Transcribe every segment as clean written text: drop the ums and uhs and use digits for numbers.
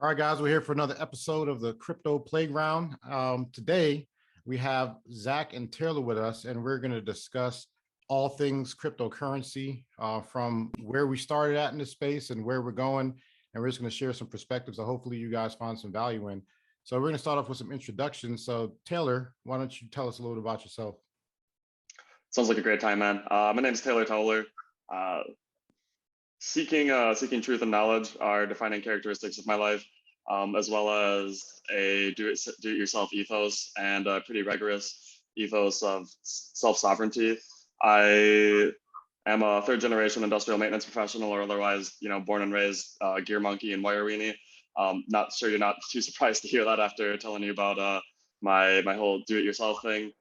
All right, guys, we're here for another episode of the Crypto Playground. Today, we have Zach and Taylor with us, and we're going to discuss all things cryptocurrency from where we started at in this space and where we're going. And we're just going to share some perspectives that hopefully you guys find some value in. So we're going to start off with some introductions. So Taylor, why don't you tell us a little bit about yourself? Sounds like a great time, man. My name is Taylor Towler. Seeking truth and knowledge are defining characteristics of my life, as well as a do-it-yourself ethos and a pretty rigorous ethos of self-sovereignty. I am a third-generation industrial maintenance professional, or otherwise, born and raised gear monkey in wire weenie. Not sure you're not too surprised to hear that after telling you about my whole do-it-yourself thing.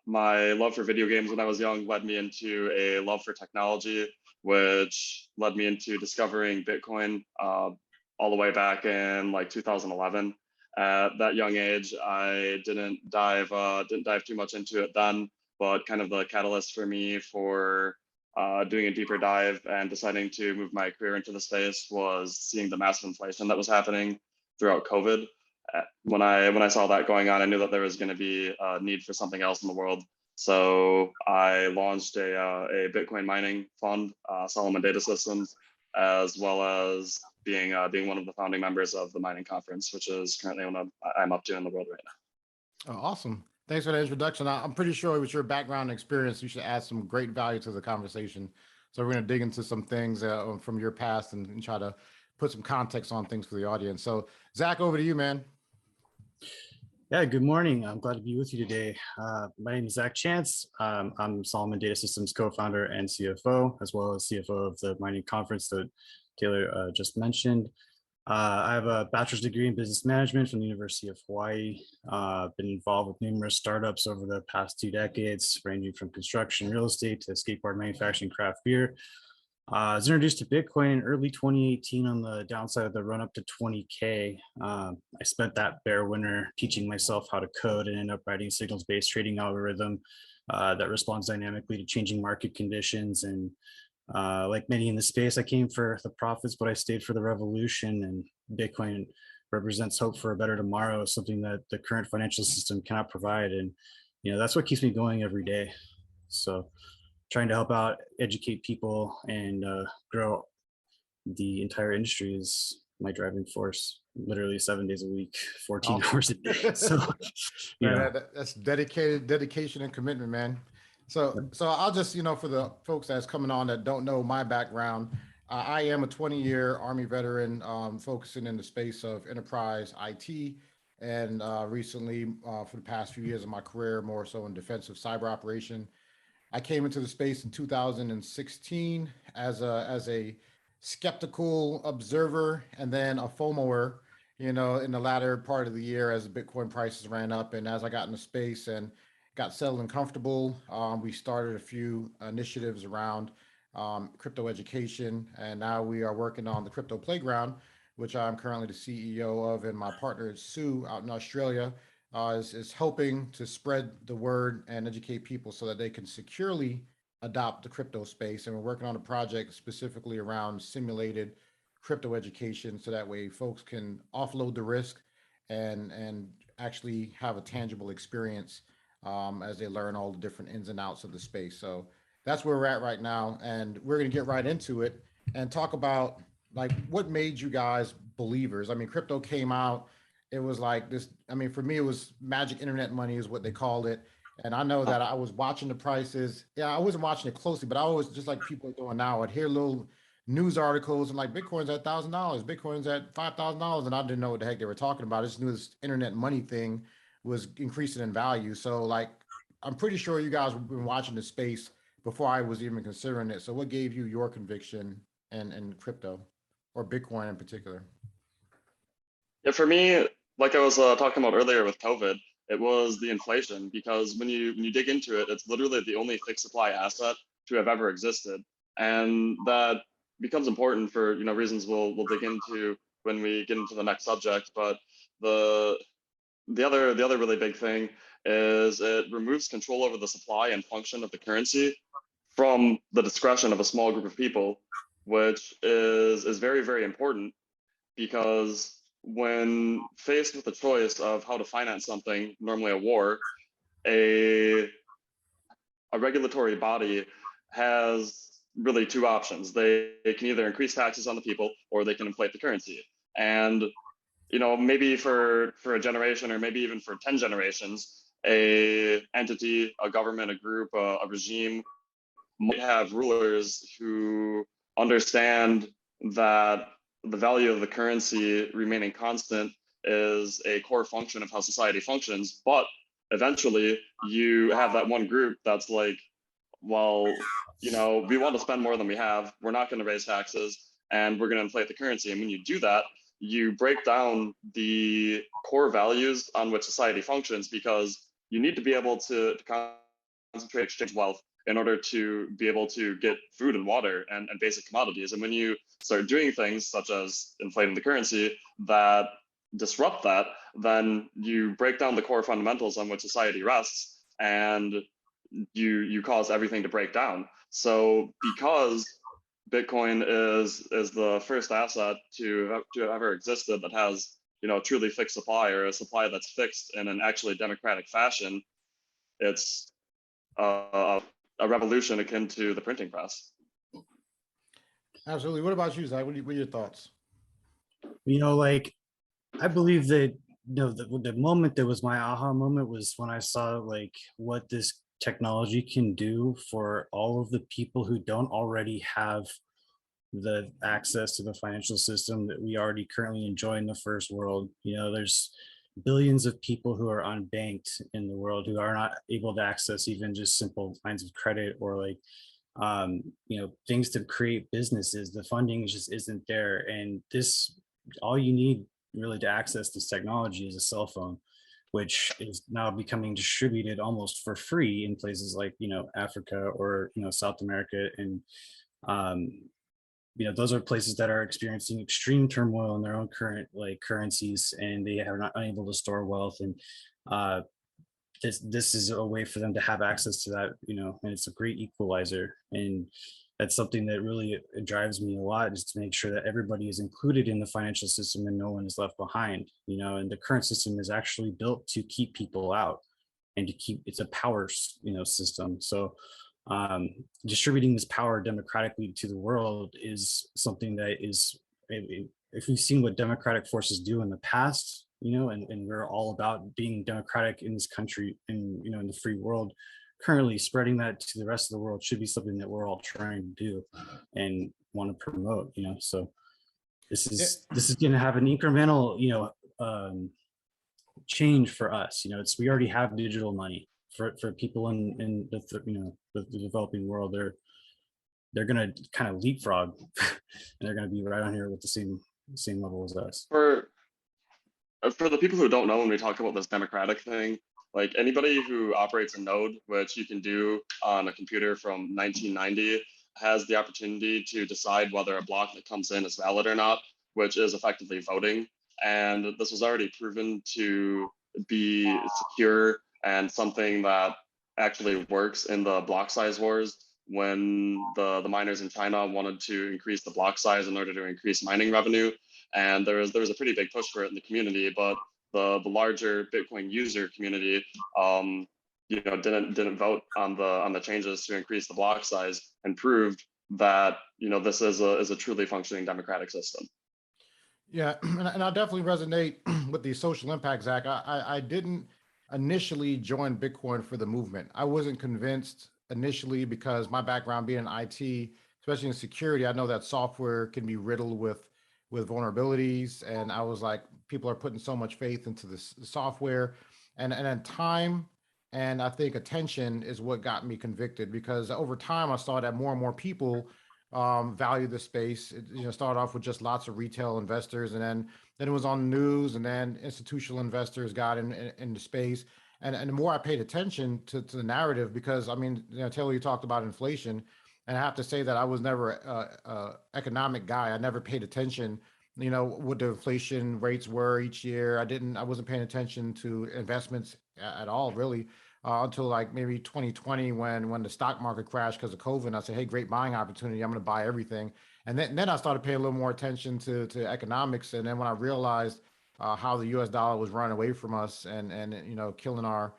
My love for video games when I was young led me into a love for technology, which led me into discovering Bitcoin all the way back in like 2011. At that young age, I didn't dive too much into it then, but kind of the catalyst for me for doing a deeper dive and deciding to move my career into the space was seeing the massive inflation that was happening throughout COVID. When I saw that going on, I knew that there was going to be a need for something else in the world. So I launched a Bitcoin mining fund, Solomon Data Systems, as well as being one of the founding members of the mining conference, which is currently what I'm up to in the world right now. Oh, awesome. Thanks for the introduction. I'm pretty sure with your background and experience, you should add some great value to the conversation. So we're going to dig into some things from your past and try to put some context on things for the audience. So Zach, over to you, man. Yeah, good morning. I'm glad to be with you today. My name is Zach Chance. I'm Solomon Data Systems co-founder and CFO, as well as CFO of the mining conference that Taylor just mentioned. I have a bachelor's degree in business management from the University of Hawaii. Been involved with numerous startups over the past 2 decades, ranging from construction, real estate to skateboard manufacturing, craft beer. I was introduced to Bitcoin in early 2018 on the downside of the run up to 20K. I spent that bare winter teaching myself how to code and end up writing a signals-based trading algorithm that responds dynamically to changing market conditions. And like many in the space, I came for the profits, but I stayed for the revolution. And Bitcoin represents hope for a better tomorrow, something that the current financial system cannot provide. And that's what keeps me going every day. So trying to help out, educate people, and grow the entire industry is my driving force. Literally 7 days a week, 14 hours a day. So, that's dedication and commitment, man. So I'll just, for the folks that's coming on that don't know my background, I am a 20-year Army veteran, focusing in the space of enterprise IT, and recently, for the past few years of my career, more so in defensive cyber operation. I came into the space in 2016 as a skeptical observer and then a FOMOer, in the latter part of the year as the Bitcoin prices ran up. And as I got in the space and got settled and comfortable, we started a few initiatives around crypto education. And now we are working on the Crypto Playground, which I'm currently the CEO of, and my partner Sue out in Australia is helping to spread the word and educate people so that they can securely adopt the crypto space. And we're working on a project specifically around simulated crypto education, so that way folks can offload the risk and actually have a tangible experience as they learn all the different ins and outs of the space. So that's where we're at right now, and we're going to get right into it and talk about like what made you guys believers. I mean, crypto came out. It was like this. I mean, for me, it was magic internet money is what they called it. And I know that I was watching the prices. Yeah, I wasn't watching it closely, but I was just like people are doing now. I'd hear little news articles and like Bitcoin's at $1,000, Bitcoin's at $5,000. And I didn't know what the heck they were talking about. I just knew this internet money thing was increasing in value. So like, I'm pretty sure you guys have been watching the space before I was even considering it. So what gave you your conviction in crypto or Bitcoin in particular? Yeah, for me, like I was talking about earlier with COVID, it was the inflation, because when you dig into it, it's literally the only fixed supply asset to have ever existed, and that becomes important for reasons we'll dig into when we get into the next subject. But the other really big thing is it removes control over the supply and function of the currency from the discretion of a small group of people, which is very, very important, because when faced with the choice of how to finance something, normally a war, a regulatory body has really two options. They can either increase taxes on the people or they can inflate the currency. And maybe for a generation or maybe even for 10 generations, a entity, a government, a group, a regime might have rulers who understand that the value of the currency remaining constant is a core function of how society functions. But eventually you have that one group that's like, well, we want to spend more than we have. We're not going to raise taxes and we're going to inflate the currency. And when you do that, you break down the core values on which society functions, because you need to be able to concentrate, exchange wealth in order to be able to get food and water and basic commodities. And when you start doing things such as inflating the currency that disrupt that, then you break down the core fundamentals on which society rests, and you cause everything to break down. So because Bitcoin is the first asset to have ever existed that has truly fixed supply, or a supply that's fixed in an actually democratic fashion, it's a revolution akin to the printing press. Absolutely. What about you, Zach? What are your thoughts? Like, I believe that the moment that was my aha moment was when I saw like what this technology can do for all of the people who don't already have the access to the financial system that we already currently enjoy in the first world. There's billions of people who are unbanked in the world who are not able to access even just simple lines of credit or like things to create businesses. The funding just isn't there, and all you need really to access this technology is a cell phone, which is now becoming distributed almost for free in places like Africa or South America. And those are places that are experiencing extreme turmoil in their own current currencies, and they are not unable to store wealth. And this is a way for them to have access to that, and it's a great equalizer. And that's something that really drives me a lot, is to make sure that everybody is included in the financial system and no one is left behind. And the current system is actually built to keep people out and to keep, it's a power system. So distributing this power democratically to the world is something that is, if we've seen what democratic forces do in the past, and we're all about being democratic in this country and in the free world, currently spreading that to the rest of the world should be something that we're all trying to do and want to promote. So this is going to have an incremental change for us. We already have digital money for people in the developing world. They're going to kind of leapfrog and they're going to be right on here with the same level as us. For the people who don't know, when we talk about this democratic thing, like anybody who operates a node, which you can do on a computer from 1990, has the opportunity to decide whether a block that comes in is valid or not, which is effectively voting. And this was already proven to be secure and something that actually works in the block size wars, when the miners in China wanted to increase the block size in order to increase mining revenue. And there was a pretty big push for it in the community, but the larger Bitcoin user community didn't vote on the changes to increase the block size, and proved that this is a truly functioning democratic system. Yeah, and I definitely resonate with the social impact, Zach. I didn't initially join Bitcoin for the movement. I wasn't convinced initially because my background being in IT, especially in security, I know that software can be riddled with vulnerabilities, and I was like, people are putting so much faith into this software, and then time and I think attention is what got me convicted, because over time I saw that more and more people value the space. It started off with just lots of retail investors, and then it was on the news, and then institutional investors got in the space. And the more I paid attention to the narrative, because I mean, Taylor, you talked about inflation, and I have to say that I was never a economic guy. I never paid attention, what the inflation rates were each year. I wasn't paying attention to investments at all, really, until like maybe 2020, when the stock market crashed because of COVID. And I said, hey, great buying opportunity. I'm going to buy everything. And then I started paying a little more attention to economics. And then when I realized how the U.S. dollar was running away from us and killing our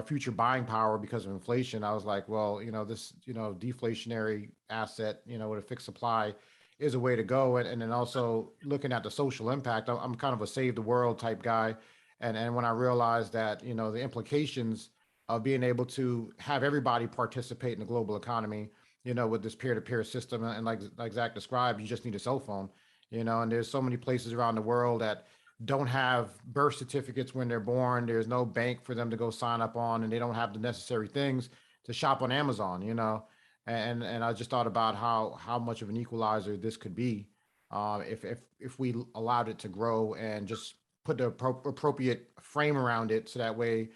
future buying power because of inflation. I was like, well, this deflationary asset, with a fixed supply is a way to go. And then also looking at the social impact, I'm kind of a save the world type guy. And when I realized that, the implications of being able to have everybody participate in the global economy, with this peer-to-peer system, and like Zach described, you just need a cell phone, and there's so many places around the world that don't have birth certificates when they're born. There's no bank for them to go sign up on, and they don't have the necessary things to shop on Amazon, and I just thought about how much of an equalizer this could be, if we allowed it to grow and just put the appropriate frame around it, so that way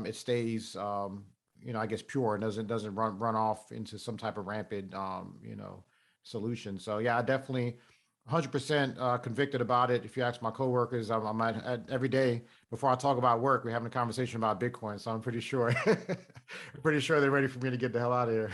it stays, I guess, pure and doesn't run off into some type of rampant, solution. So yeah, I definitely 100% convicted about it. If you ask my coworkers, I'm every day before I talk about work, we're having a conversation about Bitcoin. So I'm pretty sure, pretty sure they're ready for me to get the hell out of here.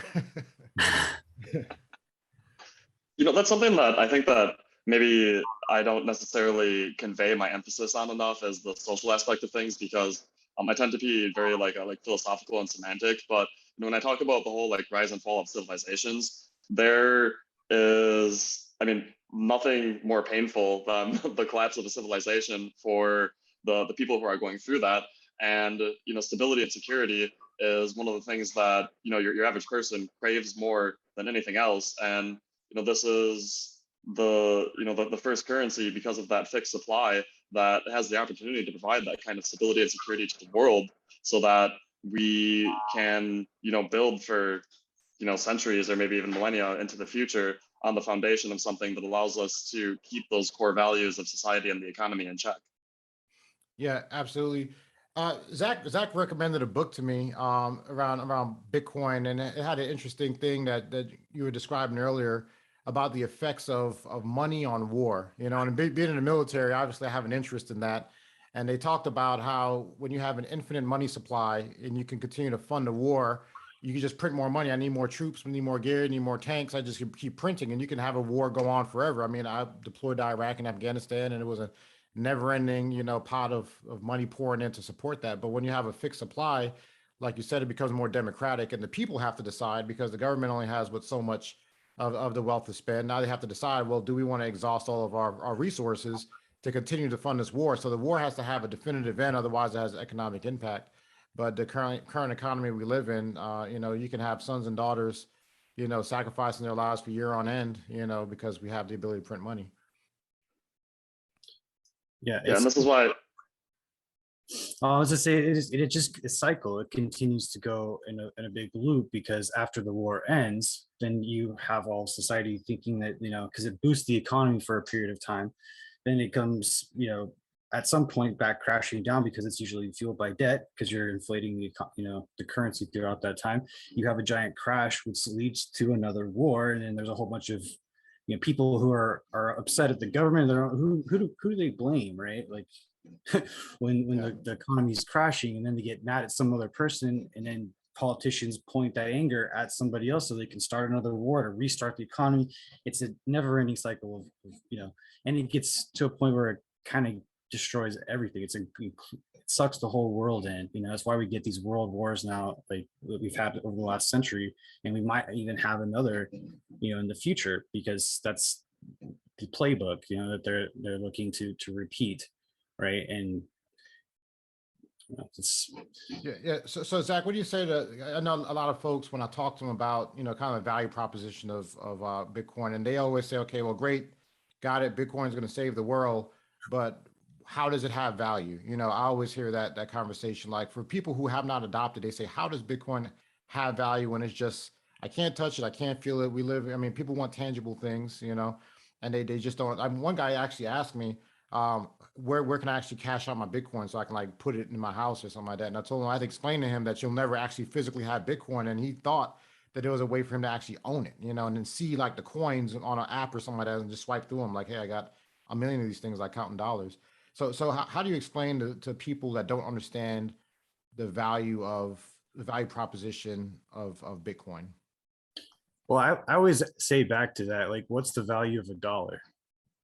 That's something that I think that maybe I don't necessarily convey my emphasis on enough, as the social aspect of things, because I tend to be very like philosophical and semantic. But when I talk about the whole like rise and fall of civilizations, there is, I mean, nothing more painful than the collapse of a civilization for the people who are going through that. And stability and security is one of the things that your average person craves more than anything else. And this is the first currency, because of that fixed supply, that has the opportunity to provide that kind of stability and security to the world, so that we can build for centuries or maybe even millennia into the future on the foundation of something that allows us to keep those core values of society and the economy in check. Yeah, absolutely. Zach recommended a book to me, around Bitcoin, and it had an interesting thing that you were describing earlier about the effects of money on war. And being in the military, obviously, I have an interest in that. And they talked about how when you have an infinite money supply and you can continue to fund the war, you can just print more money. I need more troops, we need more gear, I need more tanks. I just keep printing, and you can have a war go on forever. I mean, I deployed to Iraq and Afghanistan, and it was a never-ending, pot of money pouring in to support that. But when you have a fixed supply, like you said, it becomes more democratic, and the people have to decide, because the government only has but so much of the wealth to spend. Now they have to decide, well, do we want to exhaust all of our resources to continue to fund this war? So the war has to have a definitive end, otherwise it has economic impact. But the current economy we live in, you can have sons and daughters, sacrificing their lives for year on end, because we have the ability to print money. Yeah, Yeah, and this is why. I was to say it just a cycle. It continues to go in a big loop, because after the war ends, then you have all society thinking that because it boosts the economy for a period of time, then it comes at some point back crashing down, because it's usually fueled by debt, because you're inflating the currency throughout that time. You have a giant crash, which leads to another war, and then there's a whole bunch of people who are upset at the government. They're who do they blame, right? Like when the economy is crashing, and then they get mad at some other person, and then politicians point that anger at somebody else so they can start another war to restart the economy. It's a never-ending cycle of and it gets to a point where it kind of destroys everything. It sucks the whole world in. That's why we get these world wars now, like we've had over the last century, and we might even have another in the future, because that's the playbook that they're looking to repeat, right? And it's Yeah. So Zach, what do you say to? I know a lot of folks, when I talk to them about kind of the value proposition of Bitcoin, and they always say, okay, well, great, got it. Bitcoin's going to save the world, but how does it have value? I always hear that conversation. Like, for people who have not adopted, they say, how does Bitcoin have value when it's just, I can't touch it, I can't feel it. I mean, people want tangible things, and they just don't. One guy actually asked me, where can I actually cash out my Bitcoin so I can like put it in my house or something like that. And I told him, I'd explain to him that you'll never actually physically have Bitcoin. And he thought that there was a way for him to actually own it, and then see like the coins on an app or something like that, and just swipe through them like, hey, I got a million of these things, like counting dollars. So how do you explain to people that don't understand the value proposition of Bitcoin? well, I always say back to that, like, what's the value of a dollar?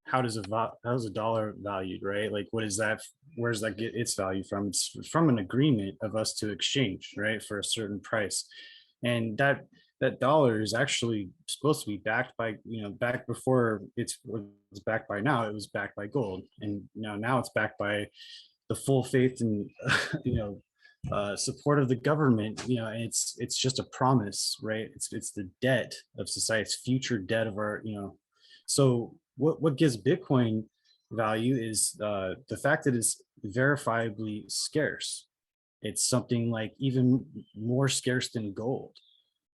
how is a dollar valued, right? Like, what is that? Where does that get its value from? It's from an agreement of us to exchange, right, for a certain price, and that dollar is actually supposed to be backed by, back before it's backed by now, it was backed by gold, and now it's backed by the full faith and support of the government. And it's just a promise, right? It's the debt of society, it's future debt of our. So what gives Bitcoin value is the fact that it's verifiably scarce. It's something like even more scarce than gold,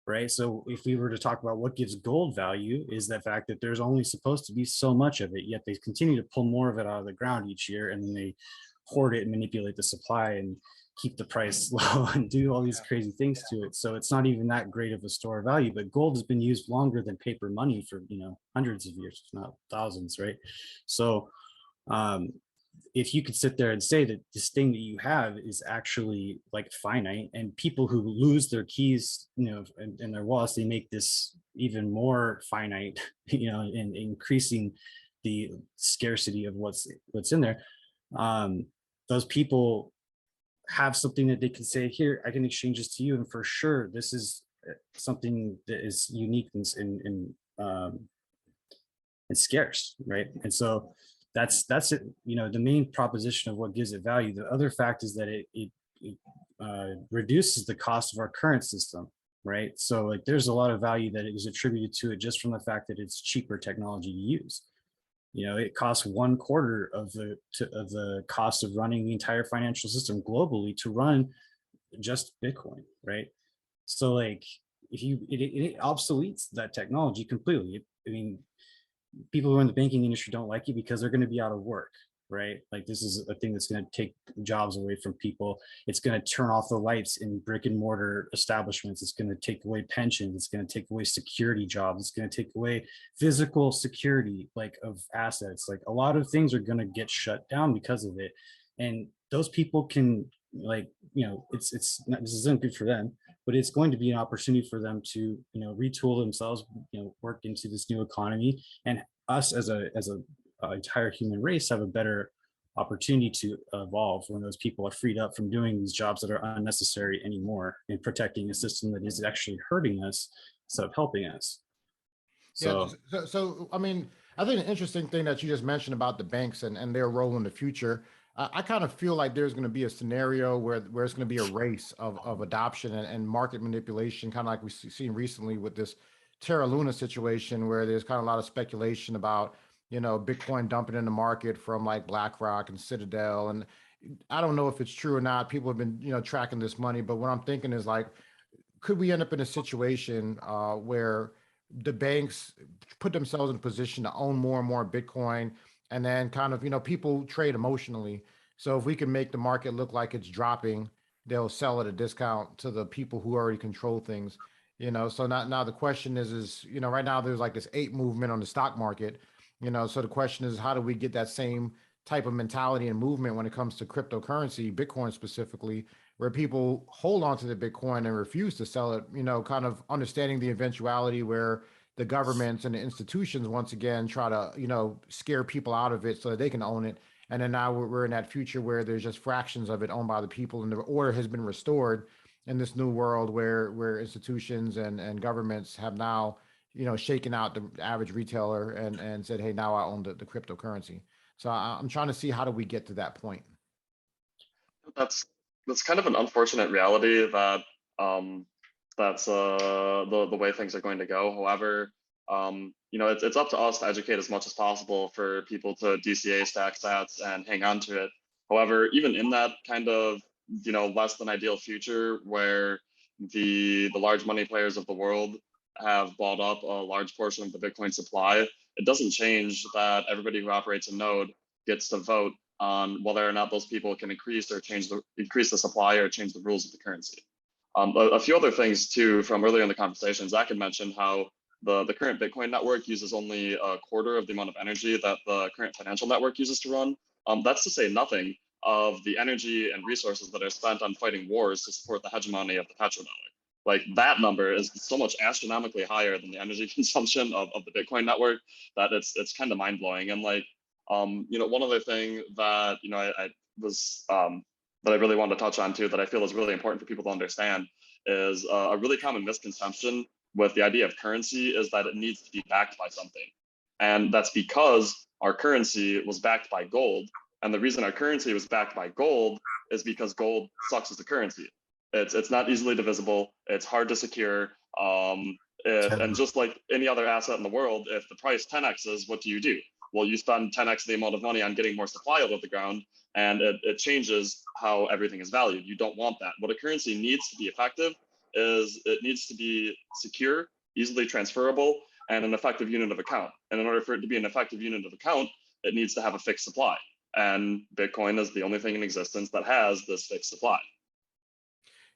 right? So if we were to talk about what gives gold value, is the fact that there's only supposed to be so much of it, yet they continue to pull more of it out of the ground each year, and then they hoard it and manipulate the supply and keep the price low and do all these crazy things to it. So it's not even that great of a store of value. But gold has been used longer than paper money for hundreds of years, if not thousands, right? So um, if you could sit there and say that this thing that you have is actually like finite, and people who lose their keys, and their wallets, they make this even more finite, and increasing the scarcity of what's in there. Those people have something that they can say, here, I can exchange this to you, and for sure this is something that is unique and scarce, right? And so that's it. The main proposition of what gives it value. The other fact is that it reduces the cost of our current system, right? So like there's a lot of value that is attributed to it just from the fact that it's cheaper technology to use. It costs 1/4 of the cost of running the entire financial system globally to run just Bitcoin, right? So like if it obsoletes that technology completely. I mean, people who are in the banking industry don't like it because they're going to be out of work, right? Like this is a thing that's going to take jobs away from people. It's going to turn off the lights in brick and mortar establishments. It's going to take away pensions. It's going to take away security jobs. It's going to take away physical security, like of assets. Like a lot of things are going to get shut down because of it. And those people can it's not, this isn't good for them, but it's going to be an opportunity for them to retool themselves, work into this new economy, and us as a entire human race have a better opportunity to evolve when those people are freed up from doing these jobs that are unnecessary anymore, and protecting a system that is actually hurting us instead of helping us. So I mean, I think an interesting thing that you just mentioned about the banks and their role in the future, I kind of feel like there's going to be a scenario where it's going to be a race of adoption and market manipulation, kind of like we've seen recently with this Terra Luna situation, where there's kind of a lot of speculation about, Bitcoin dumping in the market from like BlackRock and Citadel. And I don't know if it's true or not. People have been, tracking this money, but what I'm thinking is like, could we end up in a situation where the banks put themselves in a position to own more and more Bitcoin, and then kind of, people trade emotionally. So if we can make the market look like it's dropping, they'll sell at a discount to the people who already control things. So now the question is, right now there's like this ape movement on the stock market. So the question is, how do we get that same type of mentality and movement when it comes to cryptocurrency, Bitcoin specifically, where people hold on to the Bitcoin and refuse to sell it, kind of understanding the eventuality where the governments and the institutions once again try to, scare people out of it so that they can own it. And then now we're in that future where there's just fractions of it owned by the people, and the order has been restored in this new world where institutions and governments have now, shaken out the average retailer and said, hey, now I own the cryptocurrency. So I'm trying to see, how do we get to that point? That's kind of an unfortunate reality that that's the way things are going to go. However, it's up to us to educate as much as possible for people to DCA stack sats and hang on to it. However, even in that kind of less than ideal future where the large money players of the world have bought up a large portion of the Bitcoin supply, it doesn't change that everybody who operates a node gets to vote on whether or not those people can increase the supply or change the rules of the currency. A few other things too from earlier in the conversation, Zach had mentioned how the current Bitcoin network uses only a quarter of the amount of energy that the current financial network uses to run. That's to say nothing of the energy and resources that are spent on fighting wars to support the hegemony of the petrodollar. Like that number is so much astronomically higher than the energy consumption of the Bitcoin network that it's kind of mind blowing. And like, one other thing that, I was, that I really wanted to touch on too, that I feel is really important for people to understand is a really common misconception with the idea of currency is that it needs to be backed by something. And that's because our currency was backed by gold. And the reason our currency was backed by gold is because gold sucks as a currency. It's not easily divisible. It's hard to secure. And just like any other asset in the world, if the price 10x's, what do? Well, you spend 10x the amount of money on getting more supply out of the ground, and it changes how everything is valued. You don't want that. What a currency needs to be effective is it needs to be secure, easily transferable, and an effective unit of account. And in order for it to be an effective unit of account, it needs to have a fixed supply. And Bitcoin is the only thing in existence that has this fixed supply.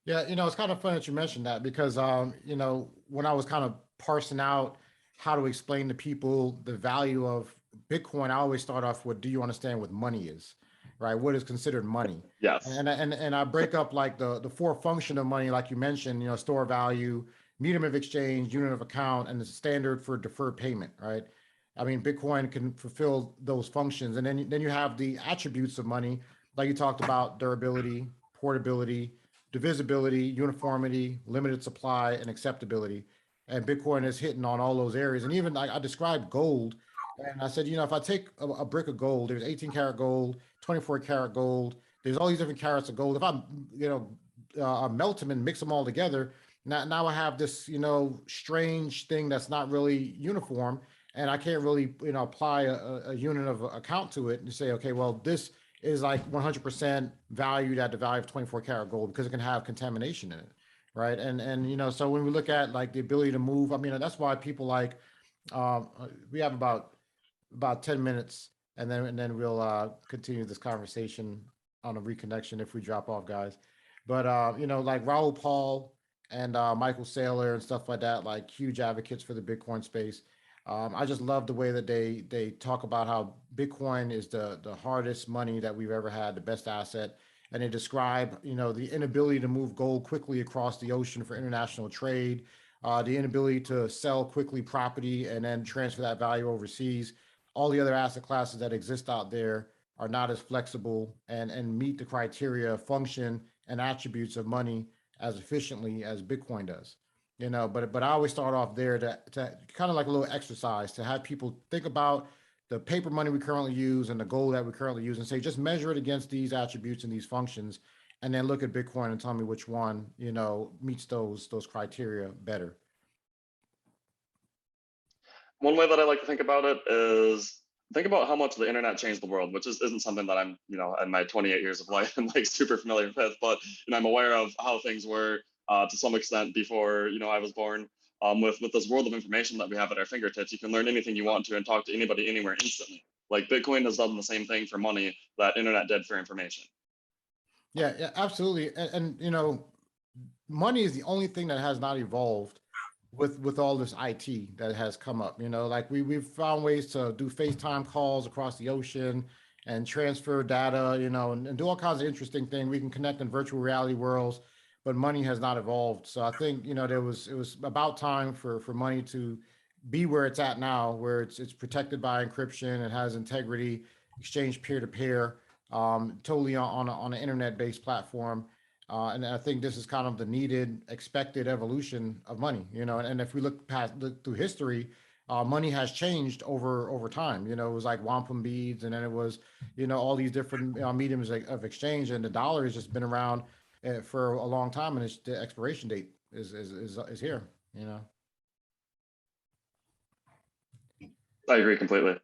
Yeah, it's kind of funny that you mentioned that because, when I was kind of parsing out how to explain to people the value of Bitcoin, I always start off with, do you understand what money is, right? What is considered money? Yes. And I break up like the four function of money, like you mentioned, store value, medium of exchange, unit of account, and the standard for deferred payment, right? I mean, Bitcoin can fulfill those functions. And then you have the attributes of money, like you talked about: durability, portability, divisibility, uniformity, limited supply, and acceptability. And Bitcoin is hitting on all those areas. And even I described gold, and I said, if I take a brick of gold, there's 18 karat gold, 24 karat gold, there's all these different carats of gold. If I melt them and mix them all together, now I have this, strange thing that's not really uniform, and I can't really, apply a unit of account to it and say, okay, well, this is like 100% valued at the value of 24 karat gold because it can have contamination in it, right? And so when we look at like the ability to move, I mean, that's why people like, we have about 10 minutes, and then we'll continue this conversation on a reconnection if we drop off, guys. But like Raoul Paul and Michael Saylor and stuff like that, like huge advocates for the Bitcoin space. I just love the way that they talk about how Bitcoin is the hardest money that we've ever had, the best asset, and they describe the inability to move gold quickly across the ocean for international trade, the inability to sell quickly property and then transfer that value overseas. All the other asset classes that exist out there are not as flexible and meet the criteria, function, and attributes of money as efficiently as Bitcoin does. But I always start off there to kind of like a little exercise to have people think about the paper money we currently use and the gold that we currently use and say, just measure it against these attributes and these functions, and then look at Bitcoin and tell me which one, meets those criteria better. One way that I like to think about it is think about how much the internet changed the world, which isn't something that I'm, in my 28 years of life, I'm like super familiar with, but I'm aware of how things were to some extent before, I was born. With this world of information that we have at our fingertips, you can learn anything you want to and talk to anybody anywhere instantly. Like Bitcoin has done the same thing for money that internet did for information. Yeah, absolutely. And money is the only thing that has not evolved with all this IT that has come up. Like we've found ways to do FaceTime calls across the ocean and transfer data, and do all kinds of interesting things. We can connect in virtual reality worlds, but money has not evolved. So I think, it was about time for money to be where it's at now, where it's protected by encryption, it has integrity, exchange peer to peer, totally on an internet-based platform. And I think this is kind of the needed, expected evolution of money, and if we look through history, money has changed over time. It was like wampum beads, and then it was, all these different mediums of exchange, and the dollar has just been around for a long time, and the expiration date is here. I agree completely.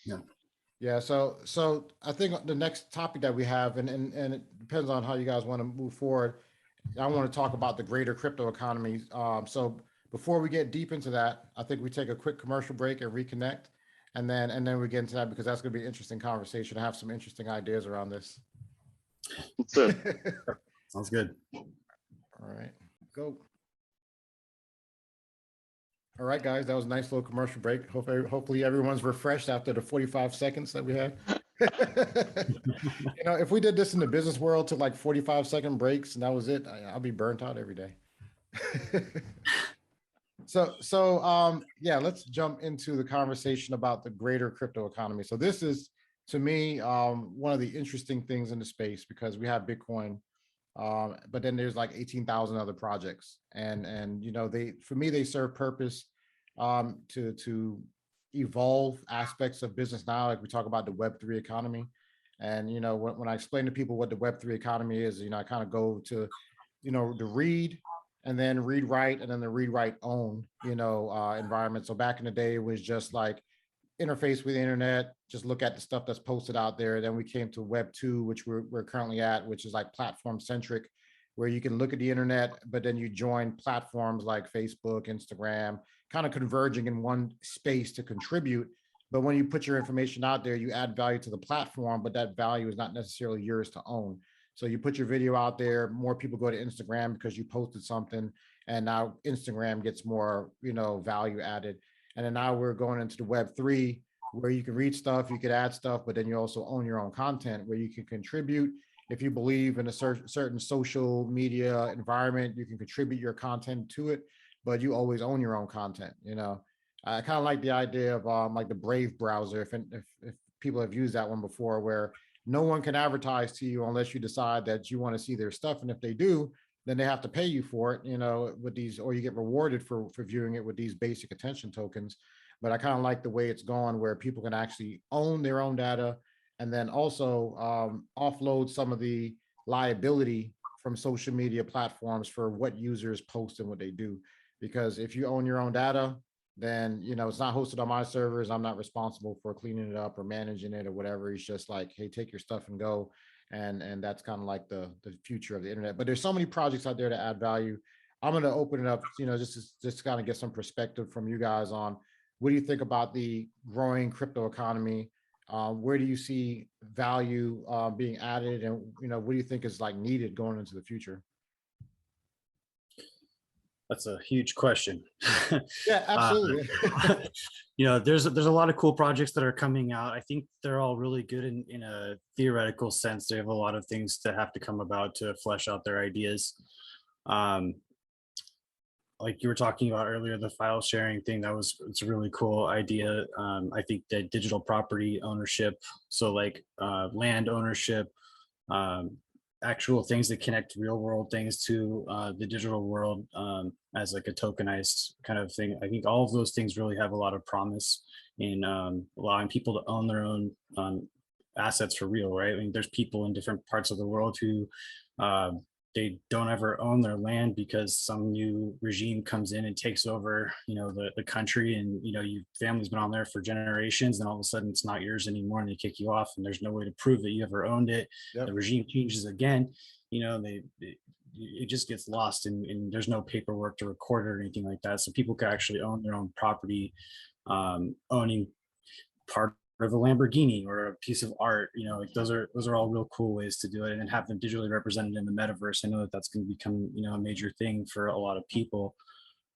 Yeah. Yeah, so I think the next topic that we have, and it depends on how you guys want to move forward. I want to talk about the greater crypto economy. So before we get deep into that, I think we take a quick commercial break and reconnect, and then we get into that because that's going to be an interesting conversation. I have some interesting ideas around this. Sounds good. All right, go. All right, guys, that was a nice little commercial break. Hopefully everyone's refreshed after the 45 seconds that we had. If we did this in the business world to like 45-second breaks and that was it, I'll be burnt out every day. Yeah, let's jump into the conversation about the greater crypto economy. So this is, to me, one of the interesting things in the space, because we have Bitcoin, but then there's like 18,000 other projects, and you know, they, for me, they serve purpose to evolve aspects of business now. Like we talk about the Web3 economy, and you know, when I explain to people what the Web3 economy is, you know, I kind of go to, you know, the read and then read write and then the read write own, you know, environment. So back in the day, it was just like interface with the internet, just look at the stuff that's posted out there. Then we came to Web 2, which we're currently at, which is like platform centric, where you can look at the internet, but then you join platforms like Facebook, Instagram, kind of converging in one space to contribute. But when you put your information out there, you add value to the platform, but that value is not necessarily yours to own. So you put your video out there, more people go to Instagram because you posted something, and now Instagram gets more, you know, value added. And then now we're going into the Web3, where you can read stuff, you could add stuff, but then you also own your own content, where you can contribute. If you believe in a certain social media environment, you can contribute your content to it, but you always own your own content. You know, I kind of like the idea of like the Brave browser. If people have used that one before, where no one can advertise to you unless you decide that you want to see their stuff, and if they do, then they have to pay you for it, you know, with these, or you get rewarded for viewing it with these basic attention tokens. But I kind of like the way it's gone, where people can actually own their own data, and then also offload some of the liability from social media platforms for what users post and what they do. Because if you own your own data, then you know it's not hosted on my servers. I'm not responsible for cleaning it up or managing it or whatever. It's just like, hey, take your stuff and go. And that's kind of like the future of the internet. But there's so many projects out there to add value. I'm going to open it up, you know, just to kind of get some perspective from you guys on what do you think about the growing crypto economy. Where do you see value being added, and you know, what do you think is like needed going into the future? That's a huge question. Yeah, absolutely. You know, there's a lot of cool projects that are coming out. I think they're all really good in a theoretical sense. They have a lot of things that have to come about to flesh out their ideas. Um, like you were talking about earlier, the file sharing thing, it's a really cool idea. I think that digital property ownership, so like land ownership, um, actual things that connect real world things to the digital world, as like a tokenized kind of thing. I think all of those things really have a lot of promise in allowing people to own their own assets for real, right? I mean, there's people in different parts of the world who uh, they don't ever own their land because some new regime comes in and takes over, you know, the country, and you know, your family's been on there for generations, and all of a sudden it's not yours anymore, and they kick you off, and there's no way to prove that you ever owned it. Yep. The regime changes again, you know, it just gets lost, and there's no paperwork to record it or anything like that. So people can actually own their own property, owning part of a Lamborghini or a piece of art. You know, like those are all real cool ways to do it, and then have them digitally represented in the metaverse. I know that that's going to become, you know, a major thing for a lot of people.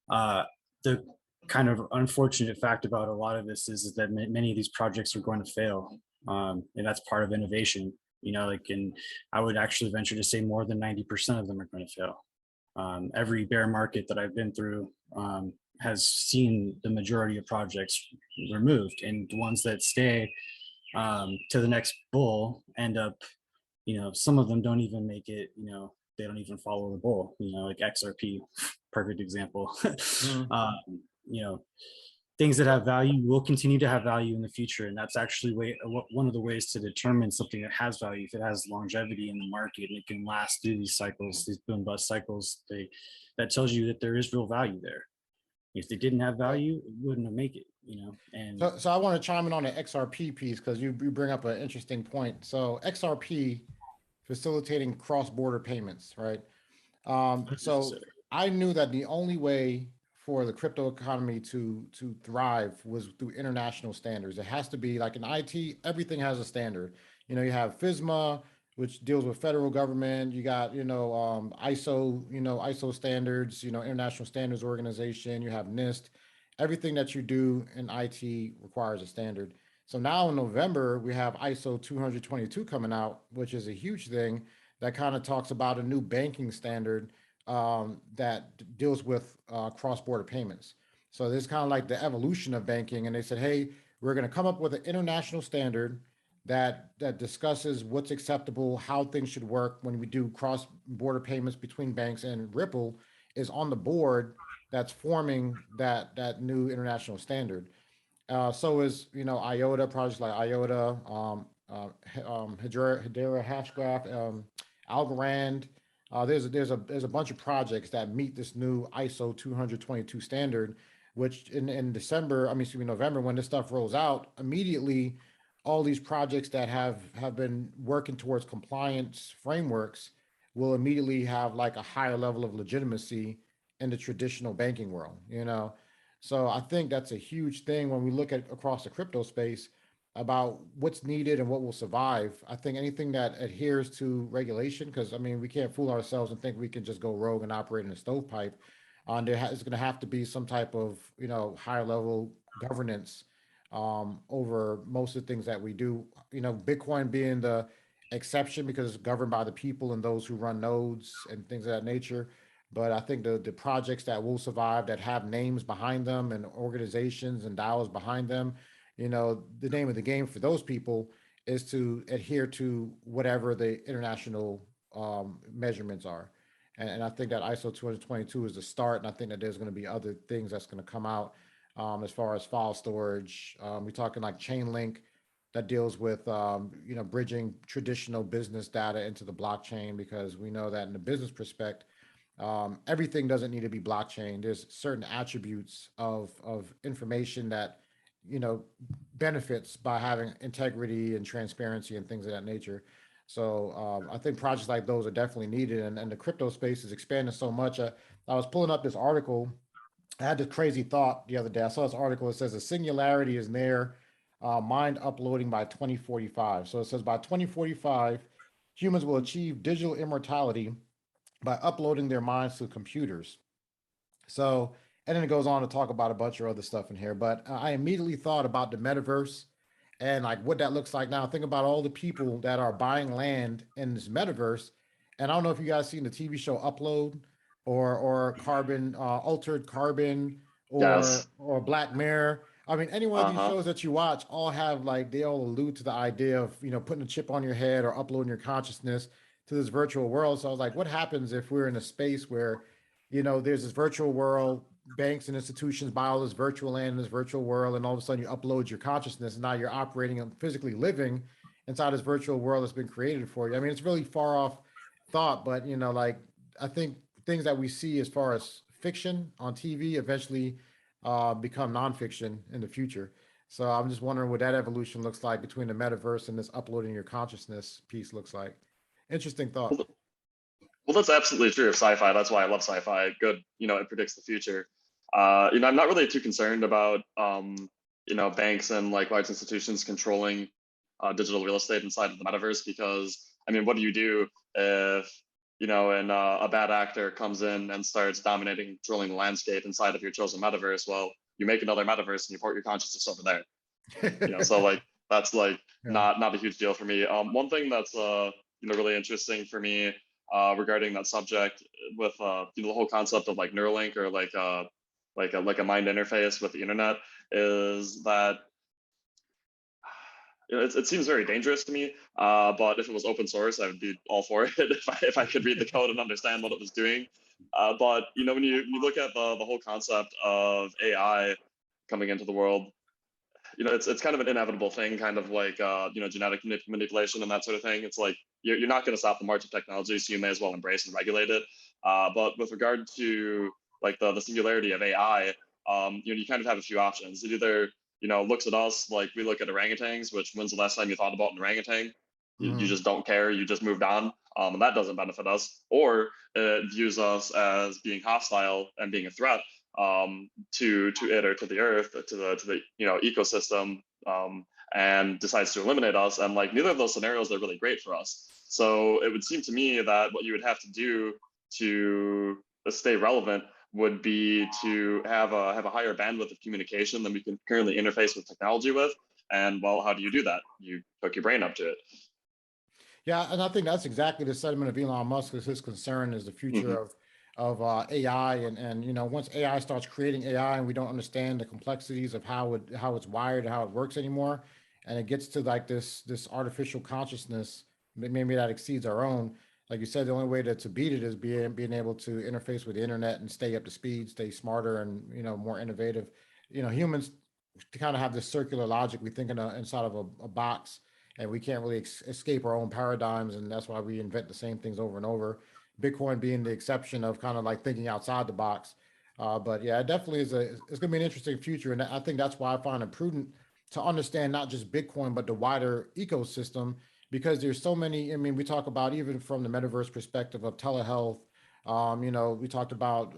The kind of unfortunate fact about a lot of this is that many of these projects are going to fail, and that's part of innovation. You know, like, and I would actually venture to say more than 90% of them are going to fail. Every bear market that I've been through has seen the majority of projects removed, and the ones that stay to the next bull end up, you know, some of them don't even make it, you know, they don't even follow the bull, you know, like XRP, perfect example. Mhm. um, you know, things that have value will continue to have value in the future, and that's actually one of the ways to determine something that has value. If it has longevity in the market and it can last through these cycles, these boom bust cycles, that tells you that there is real value there. If they didn't have Yeah. value, it wouldn't have make it, you know. And So I want to chime in on the XRP piece, because you bring up an interesting point. So XRP facilitating cross-border payments, right? So I knew that the only way for the crypto economy to thrive was through international standards. It has to be like in IT, everything has a standard. You know, you have FISMA, which deals with federal government. You got, you know, ISO, you know, ISO standards, you know, International Standards Organization. You have NIST. Everything that you do in IT requires a standard. So now in November, we have ISO 222 coming out, which is a huge thing that kind of talks about a new banking standard, that deals with cross-border payments. So this is kind of like the evolution of banking, and they said, "Hey, we're going to come up with an international standard that discusses what's acceptable, how things should work when we do cross-border payments between banks." And Ripple is on the board that's forming that new international standard. So is IOTA projects like IOTA, Hedera Hashgraph, Algorand. There's a bunch of projects that meet this new ISO 20022 standard, which in December, I mean, excuse me, November, when this stuff rolls out, immediately all these projects that have been working towards compliance frameworks will immediately have like a higher level of legitimacy in the traditional banking world. So I think that's a huge thing when we look at across the crypto space about what's needed and what will survive. I think anything that adheres to regulation, because I mean, we can't fool ourselves and think we can just go rogue and operate in a stovepipe. There's going to have to be some type of higher level governance over most of the things that we do. Bitcoin being the exception because it's governed by the people and those who run nodes and things of that nature. But I think the projects that will survive that have names behind them and organizations and DAOs behind them, the name of the game for those people is to adhere to whatever the international measurements are. And I think that ISO 222 is the start. And I think that there's going to be other things that's going to come out as far as file storage. We're talking like Chainlink that deals with, bridging traditional business data into the blockchain, because we know that in the business perspective, everything doesn't need to be blockchain. There's certain attributes of information that benefits by having integrity and transparency and things of that nature. So I think projects like those are definitely needed, and the crypto space is expanding so much. I was pulling up this article. I had this crazy thought the other day. I saw this article. It says a singularity is near mind uploading by 2045. So it says by 2045, humans will achieve digital immortality by uploading their minds to computers. So, and then it goes on to talk about a bunch of other stuff in here. But I immediately thought about the metaverse and like what that looks like now. Think about all the people that are buying land in this metaverse. And I don't know if you guys seen the TV show Upload or Carbon, Altered Carbon, Yes. or Black Mirror. I mean, any one of these Uh-huh. shows that you watch all have like they all allude to the idea of putting a chip on your head or uploading your consciousness to this virtual world. So I was like, what happens if we're in a space where there's this virtual world, banks and institutions buy all this virtual land in this virtual world, and all of a sudden you upload your consciousness, and now you're operating and physically living inside this virtual world that's been created for you. I mean, it's really far off thought, but like I think things that we see as far as fiction on TV eventually become nonfiction in the future. So I'm just wondering what that evolution looks like between the metaverse and this uploading your consciousness piece looks like. Interesting thought. Well, that's absolutely true of sci-fi. That's why I love sci-fi. Good, it predicts the future. I'm not really too concerned about, banks and like large institutions controlling digital real estate inside of the metaverse, because I mean, what do you do if, and a bad actor comes in and starts dominating, controlling the landscape inside of your chosen metaverse? Well, you make another metaverse and you port your consciousness over there. So like that's like Yeah. not a huge deal for me. One thing that's really interesting for me regarding that subject with the whole concept of like Neuralink, or like a mind interface with the internet, is that it seems very dangerous to me. But if it was open source, I would be all for it if I could read the code and understand what it was doing. But when you look at the whole concept of AI coming into the world, it's kind of an inevitable thing, kind of like genetic manipulation and that sort of thing. It's like you're not going to stop the march of technology, so you may as well embrace and regulate it. But with regard to like the singularity of AI, you kind of have a few options. It either looks at us like we look at orangutans, which when's the last time you thought about an orangutan? You Mhm. just don't care. You just moved on, and that doesn't benefit us. Or it views us as being hostile and being a threat, to it, or to the earth, to the ecosystem, and decides to eliminate us. And like neither of those scenarios are really great for us. So it would seem to me that what you would have to do to stay relevant would be to have a higher bandwidth of communication than we can currently interface with technology with. And well, how do you do that? You hook your brain up to it. Yeah, and I think that's exactly the sentiment of Elon Musk. Is his concern is the future Hmm. of of AI, and once AI starts creating AI and we don't understand the complexities of how it's wired, how it works anymore, and it gets to like this artificial consciousness, maybe that exceeds our own. Like you said, the only way to beat it is being able to interface with the internet and stay up to speed, stay smarter, and more innovative. Humans to kind of have this circular logic. We think inside of a box, and we can't really escape our own paradigms, and that's why we invent the same things over and over. Bitcoin being the exception of kind of like thinking outside the box. But yeah, it definitely is it's going to be an interesting future, and I think that's why I find it prudent to understand not just Bitcoin but the wider ecosystem, because there's so many. I mean, we talk about even from the metaverse perspective of telehealth. We talked about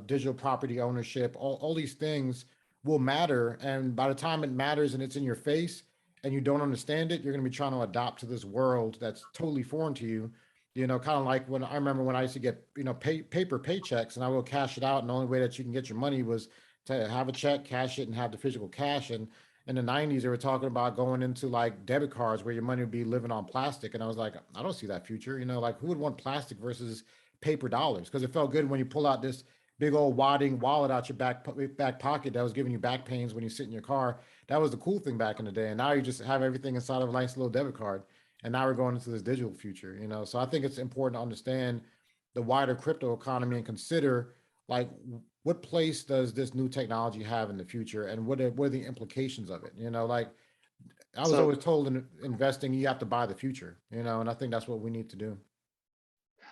digital property ownership. All these things will matter, and by the time it matters and it's in your face and you don't understand it, you're going to be trying to adapt to this world that's totally foreign to you. Kind of like when I remember when I used to get paper paychecks, and I will cash it out, and the only way that you can get your money was to have a check, cash it, and have the physical cash. And in the 90s, they were talking about going into like debit cards where your money would be living on plastic, and I was like, I don't see that future. Like who would want plastic versus paper dollars? Because it felt good when you pull out this big old wadding wallet out your back pocket that was giving you back pains when you sit in your car. That was the cool thing back in the day. And now you just have everything inside of a nice little debit card. And now we're going into this digital future. So I think it's important to understand the wider crypto economy and consider like what place does this new technology have in the future, and what are the implications of it. Like I was So always told in investing you have to buy the future. And I think that's what we need to do.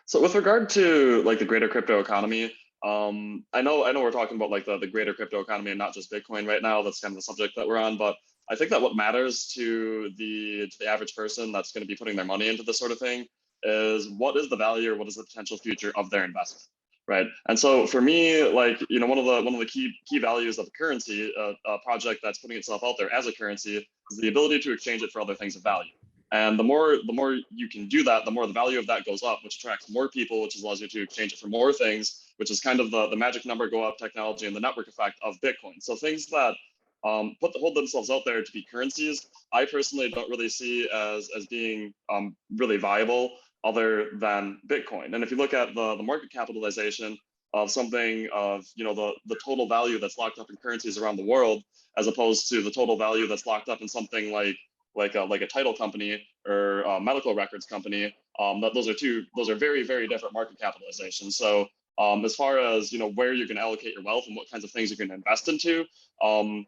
So with regard to like the greater crypto economy, I know we're talking about like the greater crypto economy and not just Bitcoin right now. That's kind of the subject that we're on. But I think that what matters to the average person that's going to be putting their money into this sort of thing is what is the value or what is the potential future of their investment, right? And so for me, like one of the key values of a currency, a project that's putting itself out there as a currency, is the ability to exchange it for other things of value. And the more you can do that, the more the value of that goes up, which attracts more people, which allows you to exchange it for more things, which is kind of the magic number go up technology and the network effect of Bitcoin. So things that hold themselves out there to be currencies, I personally don't really see as being really viable other than Bitcoin. And if you look at the market capitalization of something of the total value that's locked up in currencies around the world, as opposed to the total value that's locked up in something like a title company or a medical records company. Those are very, very different market capitalizations. So as far as where you can allocate your wealth and what kinds of things you can invest into, I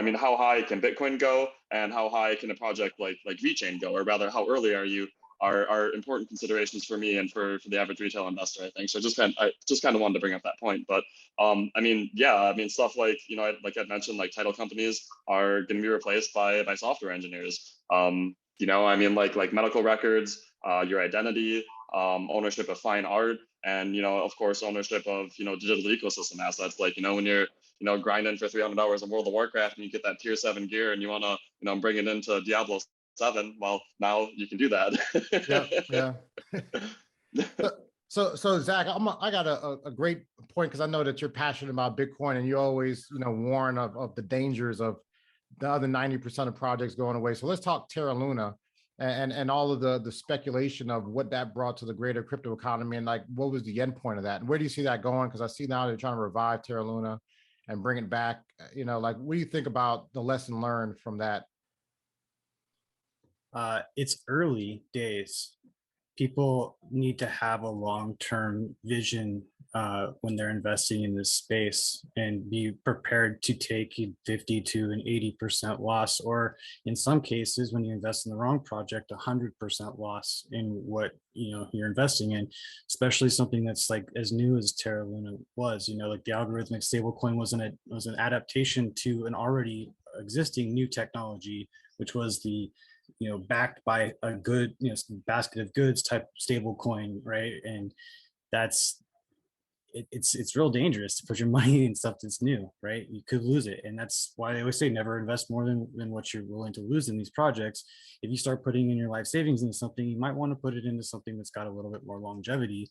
mean, how high can Bitcoin go, and how high can a project like VeChain go, or rather, how early are you? Are important considerations for me and for the average retail investor, I think. So I just kind of wanted to bring up that point. But I mean, yeah, I mean, stuff like like I mentioned, like title companies are going to be replaced by software engineers. I mean, like medical records, your identity, ownership of fine art, and of course, ownership of digital ecosystem assets. Like when you're grinding for 300 hours in World of Warcraft and you get that tier 7 gear and you want to bring it into Diablo 7, well, now you can do Yeah, that. yeah. So Zach, I got a great point, because I know that you're passionate about Bitcoin, and you always warn of the dangers of the other 90% of projects going away. So let's talk Terra Luna and all of the speculation of what that brought to the greater crypto economy, and like what was the end point of that, and where do you see that going? Because I see now they're trying to revive Terra Luna and bring it back. Like what do you think about the lesson learned from that? It's early days. People need to have a long-term vision when they're investing in this space, and be prepared to take a 50 to an 80% loss, or in some cases, when you invest in the wrong project, 100% loss in what you're investing in, especially something that's like as new as Terra Luna was. Like the algorithmic stablecoin was an adaptation to an already existing new technology, which was the backed by a good basket of goods type stable coin, right? And that's it's real dangerous to put your money in stuff that's new, right? You could lose it, and that's why they always say never invest more than what you're willing to lose in these projects. If you start putting in your life savings into something, you might want to put it into something that's got a little bit more longevity,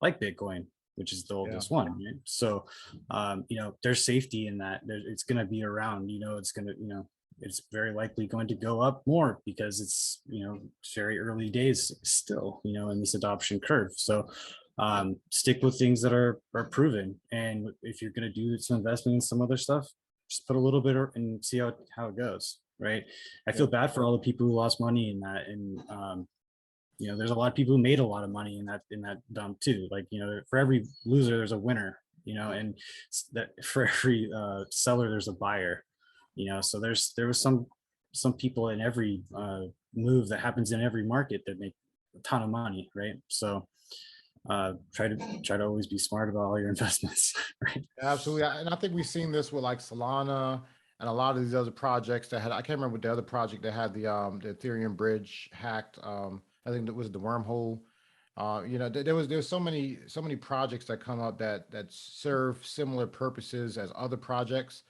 like Bitcoin, which is the Yeah. oldest one, right? So there's safety in that. It's going to be around. It's very likely going to go up more, because it's very early days still in this adoption curve. So Stick with things that are proven. And if you're going to do some investment in some other stuff, just put a little bit and see how it goes. Right. I feel bad for all the people who lost money in that. And, there's a lot of people who made a lot of money in that dump too. Like, for every loser, there's a winner, and that for every seller, there's a buyer, so there was some people in every move that happens in every market that make a ton of money. Right. So, try to always be smart about all your investments. Right. Absolutely. And I think we've seen this with like Solana and a lot of these other projects that had, I can't remember what the other project that had the Ethereum bridge hacked. I think it was the wormhole. There's so many projects that come up that serve similar purposes as other projects,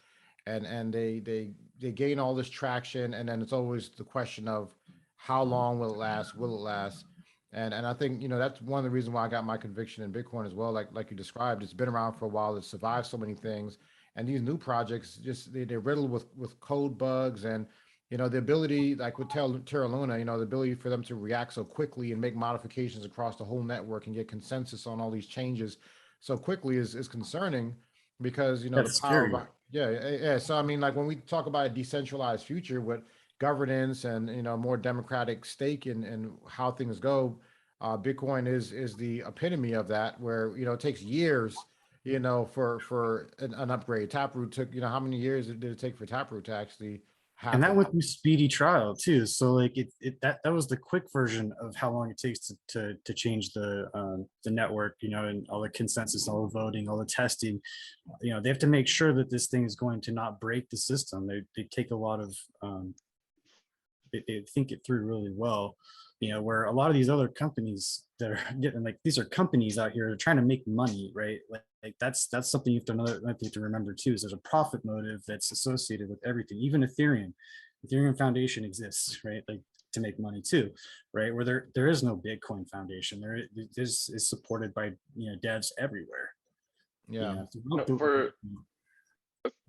and they gain all this traction, and then it's always the question of how long will it last? Will it last? And I think that's one of the reasons why I got my conviction in Bitcoin as well. Like you described, it's been around for a while. It's survived so many things, and these new projects just they're riddled with code bugs and the ability, like with Terra Luna, the ability for them to react so quickly and make modifications across the whole network and get consensus on all these changes so quickly is concerning because the That's power scary. of yeah. So I mean, like when we talk about a decentralized future with governance and more democratic stake in how things go, Bitcoin is the epitome of that. Where it takes years, for an upgrade. Taproot took how many years did it take for Taproot to actually And that happen? went through speedy trial too. So like that was the quick version of how long it takes to change the network, and all the consensus, all the voting, all the testing. They have to make sure that this thing is going to not break the system. They take a lot of they think it through really well. Where a lot of these other companies that are getting, like, these are companies out here trying to make money, right? Like that's something you have to remember too, is there's a profit motive that's associated with everything. Even Ethereum Foundation exists, right? Like, to make money too, right? Where there is no Bitcoin Foundation. This is supported by devs everywhere. Yeah.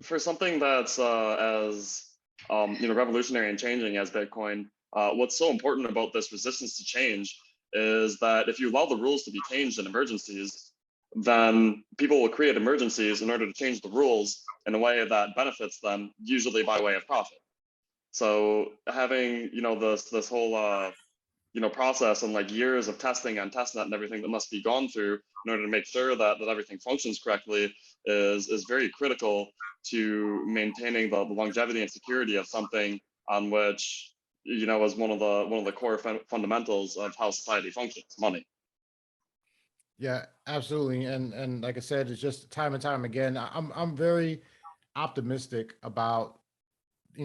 For something that's as revolutionary and changing as Bitcoin, what's so important about this resistance to change is that if you allow the rules to be changed in emergencies, then people will create emergencies in order to change the rules in a way that benefits them, usually by way of profit. So having this whole process and like years of testing on testnet and everything that must be gone through in order to make sure that everything functions correctly is very critical to maintaining the longevity and security of something on which is one of the core fundamentals of how society functions, money. Yeah, absolutely. And like I said, it's just time and time again. I'm very optimistic about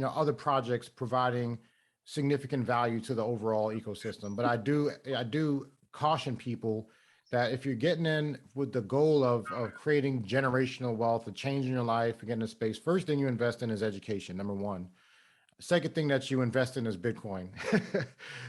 other projects providing significant value to the overall ecosystem. But I do caution people that if you're getting in with the goal of creating generational wealth, of changing your life, getting a space, first thing you invest in is education, number one. Second thing that you invest in is Bitcoin.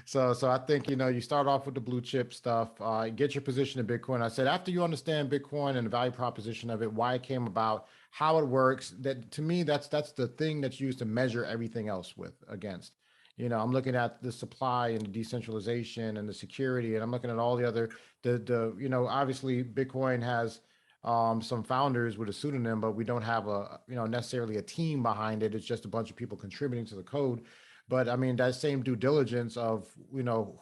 So I think you start off with the blue chip stuff, get your position in Bitcoin. I said after you understand Bitcoin and the value proposition of it, why it came about, how it works, that to me that's the thing that's used to measure everything else with against. I'm looking at the supply and the decentralization and the security, and I'm looking at all the other obviously Bitcoin has some founders with a pseudonym, but we don't have a necessarily a team behind it. It's just a bunch of people contributing to the code. But I mean, that same due diligence of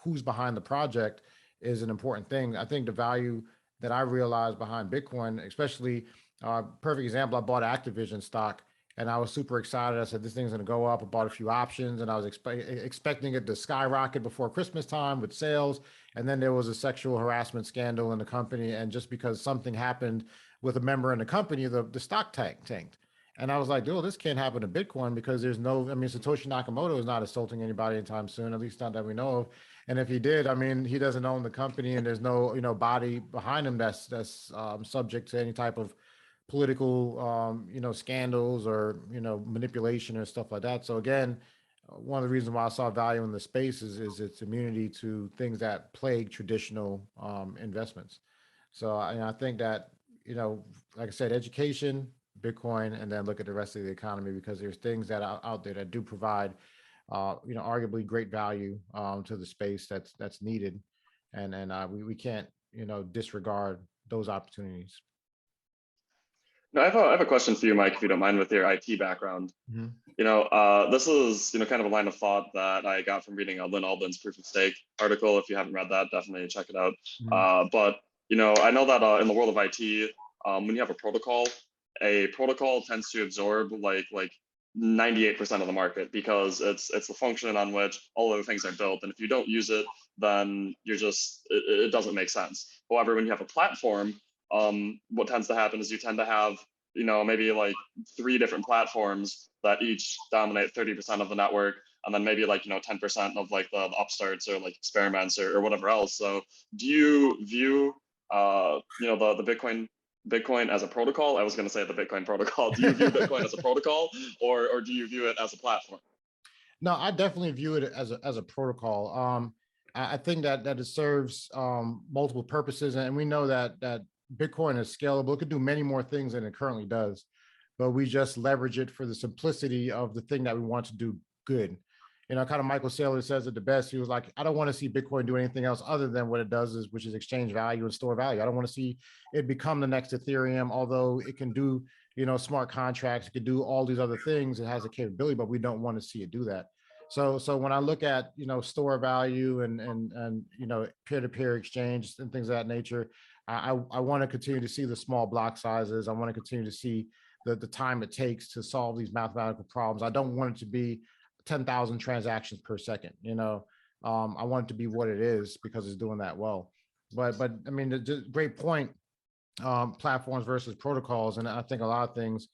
who's behind the project is an important thing. I think the value that I realized behind Bitcoin, especially perfect example, I bought Activision stock and I was super excited. I said, this thing's going to go up. I bought a few options and I was expecting it to skyrocket before Christmas time with sales. And then there was a sexual harassment scandal in the company. And just because something happened with a member in the company, the stock tanked. And I was like, dude, this can't happen to Bitcoin because there's no, I mean, Satoshi Nakamoto is not assaulting anybody anytime soon, at least not that we know of. And if he did, I mean, he doesn't own the company and there's no, body behind him that's subject to any type of political, scandals or, manipulation or stuff like that. So again, one of the reasons why I saw value in the space is its immunity to things that plague traditional investments. So I think that, like I said, education, Bitcoin, and then look at the rest of the economy because there's things that are out there that do provide, arguably great value to the space that's needed, and we can't disregard those opportunities. No, I have a question for you, Mike, if you don't mind, with your IT background. Mhm. This is, kind of a line of thought that I got from reading Lynn Alden's Proof of Stake article. If you haven't read that, definitely check it out. Mhm. But, I know that in the world of IT, when you have a protocol tends to absorb like 98% of the market because it's the function on which all other things are built. And if you don't use it, then it doesn't make sense. However, when you have a platform, what tends to happen is you tend to have, maybe like 3 different platforms that each dominate 30% of the network, and then maybe like 10% of like the upstarts or like experiments or whatever else. So do you view the Bitcoin as a protocol? I was going to say the Bitcoin protocol. Do you view Bitcoin as a protocol, or do you view it as a platform? No, I definitely view it as a protocol. I think that it serves multiple purposes, and we know that Bitcoin is scalable. It could do many more things than it currently does, but we just leverage it for the simplicity of the thing that we want to do good. Kind of Michael Saylor says it the best. He was like, I don't want to see Bitcoin do anything else other than what it does, which is exchange value and store value. I don't want to see it become the next Ethereum, although it can do, smart contracts, it can do all these other things. It has a capability, but we don't want to see it do that. So when I look at, store value and peer-to-peer exchange and things of that nature, I want to continue to see the small block sizes. I want to continue to see the time it takes to solve these mathematical problems. I don't want it to be 10,000 transactions per second. I want it to be what it is because it's doing that well. But I mean, great point. Platforms versus protocols, and I think a lot of things,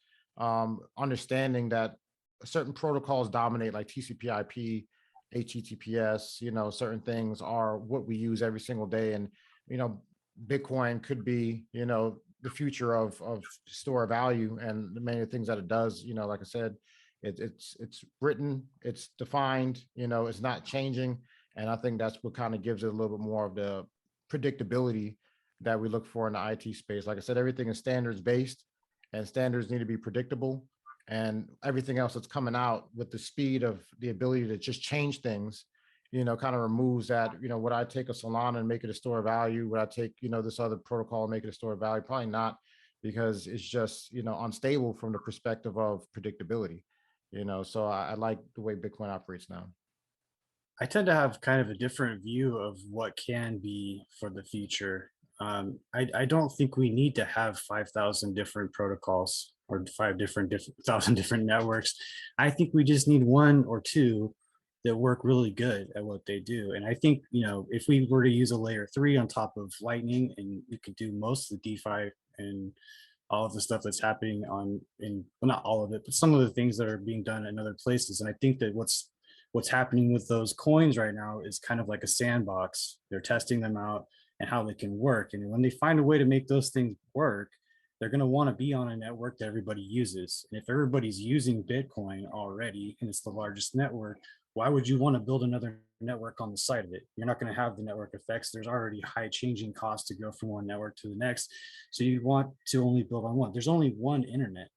understanding that certain protocols dominate, like TCP/IP, HTTPS. Certain things are what we use every single day, and Bitcoin could be the future of store value and the many things that it does. Like I said, it's written, it's defined, it's not changing, and I think that's what kind of gives it a little bit more of the predictability that we look for in the IT space. Like I said, everything is standards based, and standards need to be predictable, and everything else that's coming out with the speed of the ability to just change things, kind of removes that. Would I take a Solana and make it a store of value? Would I take, this other protocol and make it a store of value? Probably not, because it's just, unstable from the perspective of predictability. So I like the way Bitcoin operates now. I tend to have kind of a different view of what can be for the future. I don't think we need to have 5,000 different protocols or different 1,000 different networks. I think we just need 1 or 2 that work really good at what they do. And I think, if we were to use a layer 3 on top of Lightning, and we could do most of the DeFi and all of the stuff that's happening well, not all of it, but some of the things that are being done in other places. And I think that what's happening with those coins right now is kind of like a sandbox. They're testing them out and how they can work. And when they find a way to make those things work, they're going to want to be on a network that everybody uses. And if everybody's using Bitcoin already, and it's the largest network, why would you want to build another network on the side of it? You're not going to have the network effects. There's already high changing costs to go from one network to the next. So you want to only build on one. There's only one internet,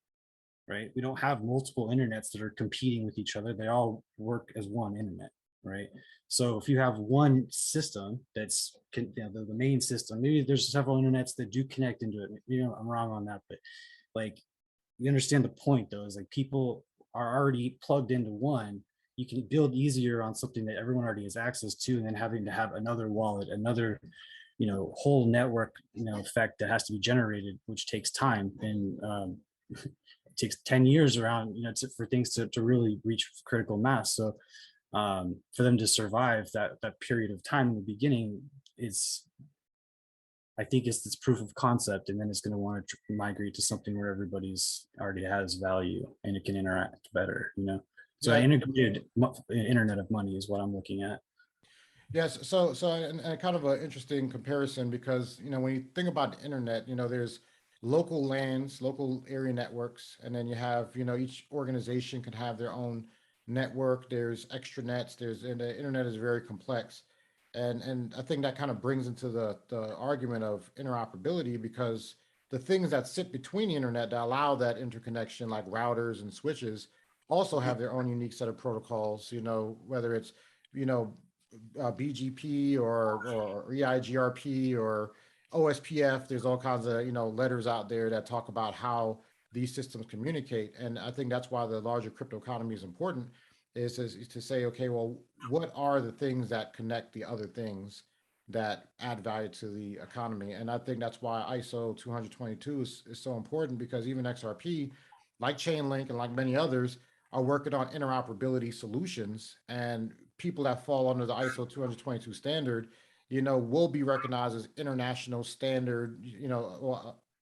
right? We don't have multiple internets that are competing with each other. They all work as one internet, right? So if you have one system that's the main system, maybe there's several internets that do connect into it. I'm wrong on that, but like, you understand the point though, is like people are already plugged into one. You can build easier on something that everyone already has access to, and then having to have another wallet, another whole network effect that has to be generated, which takes time. And it takes 10 years around for things to really reach critical mass. So for them to survive that period of time in the beginning, I think it's this proof of concept, and then it's going to want to migrate to something where everybody's already has value and it can interact better. So Yeah. integrated internet of money is what I'm looking at. Yes. And kind of an interesting comparison, because, when you think about the internet, there's local LANs, local area networks, and then you have, each organization can have their own network. There's extranets. And the internet is very complex. And I think that kind of brings into the argument of interoperability, because the things that sit between the internet that allow that interconnection, like routers and switches, also have their own unique set of protocols, whether it's, BGP or EIGRP or OSPF, there's all kinds of, letters out there that talk about how these systems communicate. And I think that's why the larger crypto economy is important, is to say, okay, well, what are the things that connect the other things that add value to the economy? And I think that's why ISO 222 is so important, because even XRP, like Chainlink and like many others, are working on interoperability solutions, and people that fall under the ISO 222 standard, will be recognized as international standard,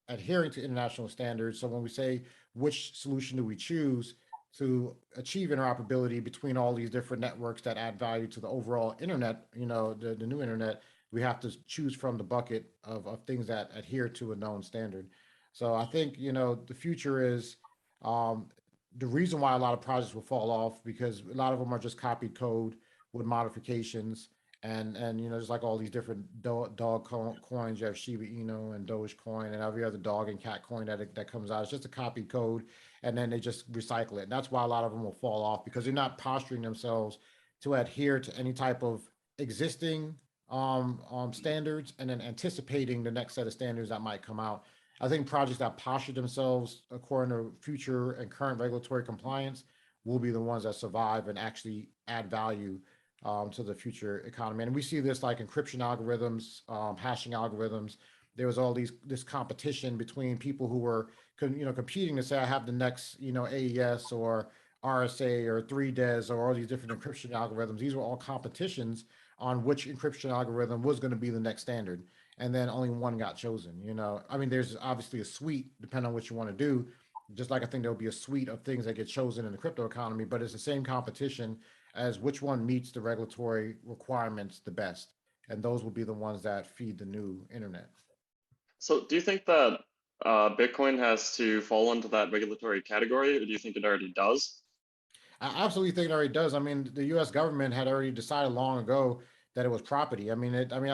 adhering to international standards. So when we say which solution do we choose to achieve interoperability between all these different networks that add value to the overall internet, the new internet, we have to choose from the bucket of things that adhere to a known standard. So I think, the future is, the reason why a lot of projects will fall off, because a lot of them are just copied code with modifications, and just like all these different dog coins, you have Shiba Inu and Dogecoin and every other dog and cat coin that comes out. It's just a copied code, and then they just recycle it. And that's why a lot of them will fall off, because they're not posturing themselves to adhere to any type of existing standards, and then anticipating the next set of standards that might come out. I think projects that posture themselves according to future and current regulatory compliance will be the ones that survive and actually add value to the future economy. And we see this like encryption algorithms, hashing algorithms. There was this competition between people who were competing to say, I have the next AES or RSA or 3DES or all these different encryption algorithms. These were all competitions on which encryption algorithm was going to be the next standard, and then only one got chosen. I mean, there's obviously a suite depending on what you want to do, just like I think there'll be a suite of things that get chosen in the crypto economy, but it's the same competition as which one meets the regulatory requirements the best, and those will be the ones that feed the new internet. So do you think that Bitcoin has to fall into that regulatory category, or do you think it already does? I absolutely think it already does. I mean, the U.S. government had already decided long ago that it was property. I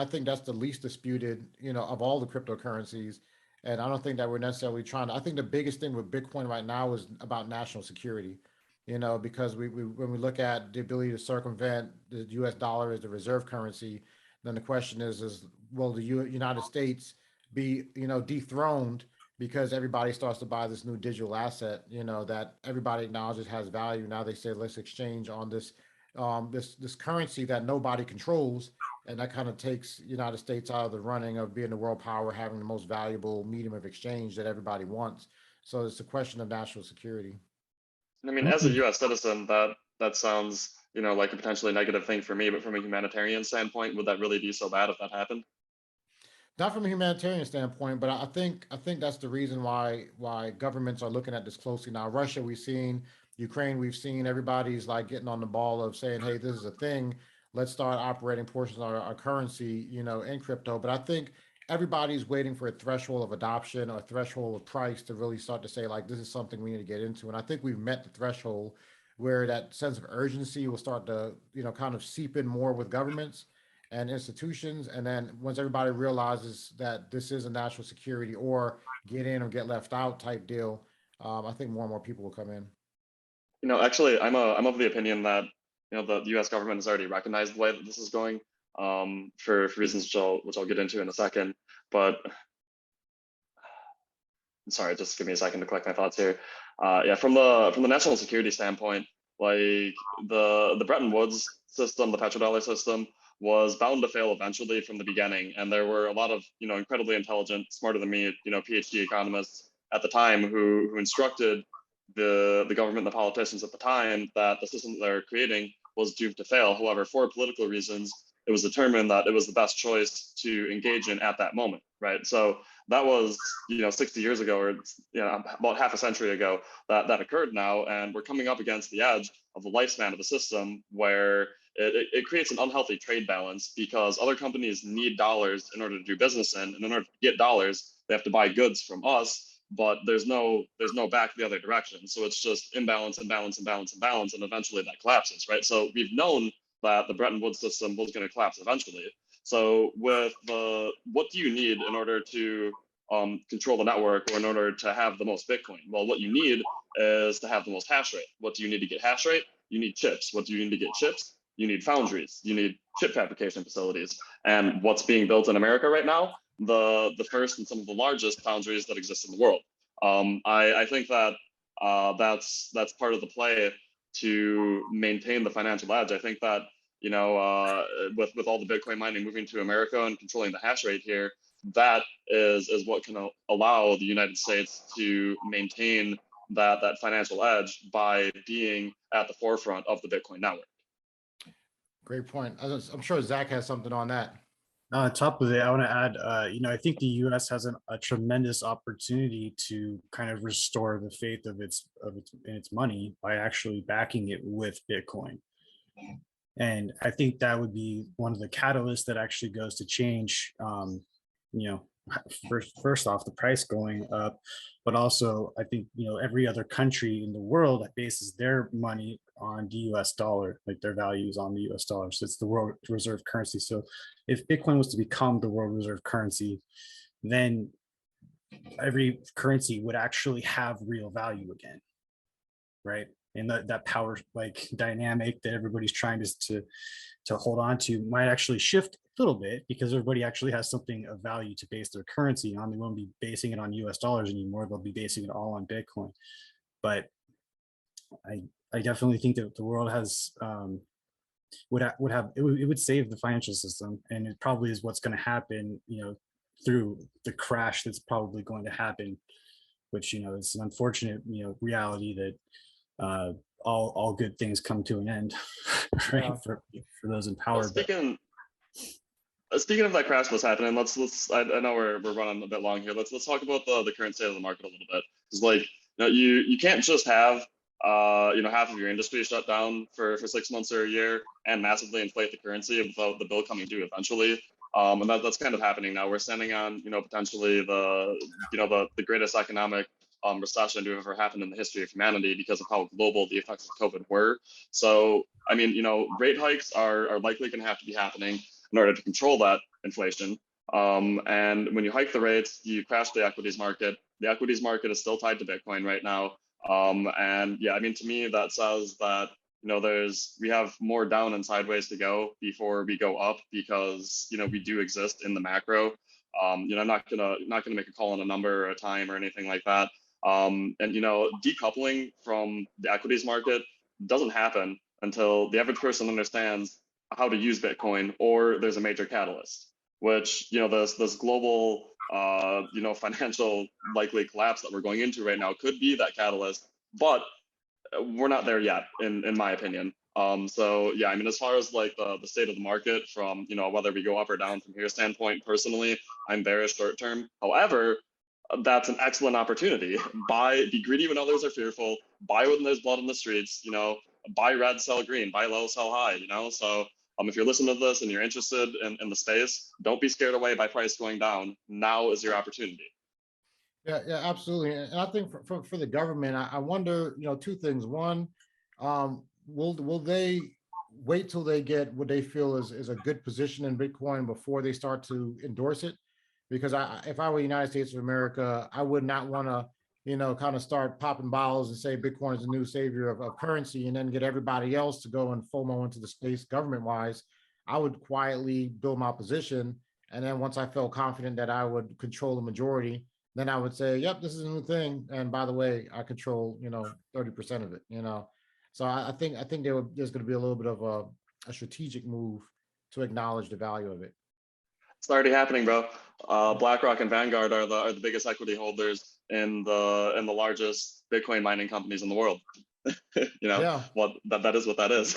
think that's the least disputed, of all the cryptocurrencies. And I don't think that we're necessarily trying to. I think the biggest thing with Bitcoin right now is about national security, because we when we look at the ability to circumvent the U.S. dollar as the reserve currency, then the question is will the United States be, dethroned, because everybody starts to buy this new digital asset, that everybody acknowledges has value. Now they say, let's exchange on this currency that nobody controls, and that kind of takes United States out of the running of being the world power, having the most valuable medium of exchange that everybody wants. So it's a question of national security. I mean, as a U.S. citizen, that sounds, like a potentially negative thing for me, but from a humanitarian standpoint, would that really be so bad if that happened? Not from a humanitarian standpoint, but I think that's the reason why governments are looking at this closely now. Russia, we've seen, Ukraine, we've seen, everybody's like getting on the ball of saying, hey, this is a thing. Let's start operating portions of our currency, in crypto. But I think everybody's waiting for a threshold of adoption or a threshold of price to really start to say, like, this is something we need to get into. And I think we've met the threshold where that sense of urgency will start to, kind of seep in more with governments and institutions. And then once everybody realizes that this is a national security or get in or get left out type deal, I think more and more people will come in. Actually, I'm of the opinion that the U.S. government has already recognized the way that this is going, for reasons which I'll get into in a second. But sorry, just give me a second to collect my thoughts here. Yeah, from the national security standpoint, like the Bretton Woods system, the petrodollar system, was bound to fail eventually from the beginning, and there were a lot of incredibly intelligent, smarter than me, PhD economists at the time who instructed the government, the politicians at the time, that the system that they're creating was doomed to fail. However, for political reasons, it was determined that it was the best choice to engage in at that moment, right? So that was 60 years ago, or about half a century ago, that occurred now, and we're coming up against the edge of the lifespan of the system, where it creates an unhealthy trade balance, because other companies need dollars in order to do business in, and in order to get dollars, they have to buy goods from us, but there's no back the other direction. So it's just imbalance, imbalance, imbalance, imbalance, and eventually that collapses, right? So we've known that the Bretton Woods system was going to collapse eventually. So with what do you need in order to control the network, or in order to have the most Bitcoin? Well, what you need is to have the most hash rate. What do you need to get hash rate? You need chips. What do you need to get chips? You need foundries. You need chip fabrication facilities. And what's being built in America right now the first and some of the largest foundries that exist in the world. I think that that's part of the play to maintain the financial edge. I think that, you know, with all the Bitcoin mining moving to America and controlling the hash rate here, that is what can allow the United States to maintain that financial edge by being at the forefront of the Bitcoin network. Great point. I'm sure Zach has something on that. On top of it, I want to add, you know, I think the U.S. has a tremendous opportunity to kind of restore the faith of its money by actually backing it with Bitcoin. And I think that would be one of the catalysts that actually goes to change, you know, first off, the price going up, but also I think, you know, every other country in the world that bases their money on the US dollar, like their values on the US dollar. So it's the world reserve currency. So if Bitcoin was to become the world reserve currency, then every currency would actually have real value again, right? And that power like dynamic that everybody's trying to hold on to might actually shift a little bit, because everybody actually has something of value to base their currency on. They won't be basing it on US dollars anymore. They'll be basing it all on Bitcoin. But I definitely think that the world has it would save the financial system, and it probably is what's going to happen, you know, through the crash that's probably going to happen, which, you know, is an unfortunate, you know, reality that all good things come to an end, right? Yeah. For those in power. Well, speaking of that crash that's happening, let's I know we're running a bit long here. Let's talk about the current state of the market a little bit. It's like, you know, you can't just have you know, half of your industry shut down for 6 months or a year and massively inflate the currency without the bill coming due eventually. And that's kind of happening now. We're standing on, you know, potentially the greatest economic recession to have ever happened in the history of humanity because of how global the effects of COVID were. So, I mean, you know, rate hikes are likely going to have to be happening in order to control that inflation. And when you hike the rates, you crash the equities market. The equities market is still tied to Bitcoin right now. And yeah, I mean, to me, that says that, you know, we have more down and sideways to go before we go up, because, you know, we do exist in the macro. You know, I'm not gonna make a call on a number or a time or anything like that. And, you know, decoupling from the equities market doesn't happen until the average person understands how to use Bitcoin, or there's a major catalyst, which, you know, this global, you know, financial likely collapse that we're going into right now could be that catalyst, but we're not there yet, in my opinion. So yeah, I mean, as far as like the state of the market from, you know, whether we go up or down from here standpoint, personally, I'm bearish short term. However, that's an excellent opportunity. Be greedy when others are fearful. Buy when there's blood in the streets. You know, buy red, sell green. Buy low, sell high. You know, so if you're listening to this and you're interested in the space, don't be scared away by price going down. Now is your opportunity. Yeah, absolutely. And I think for the government, I wonder, you know, two things. One, will they wait till they get what they feel is a good position in Bitcoin before they start to endorse it? Because if I were the United States of America, I would not want to, you know, kind of start popping bottles and say Bitcoin is the new savior of currency, and then get everybody else to go and FOMO into the space government wise. I would quietly build my position. And then once I felt confident that I would control the majority, then I would say, yep, this is a new thing. And by the way, I control, you know, 30% of it, you know. So I think there's going to be a little bit of a strategic move to acknowledge the value of it. It's already happening, bro. BlackRock and Vanguard are the biggest equity holders in the largest Bitcoin mining companies in the world. You know, yeah. Well, that is what that is.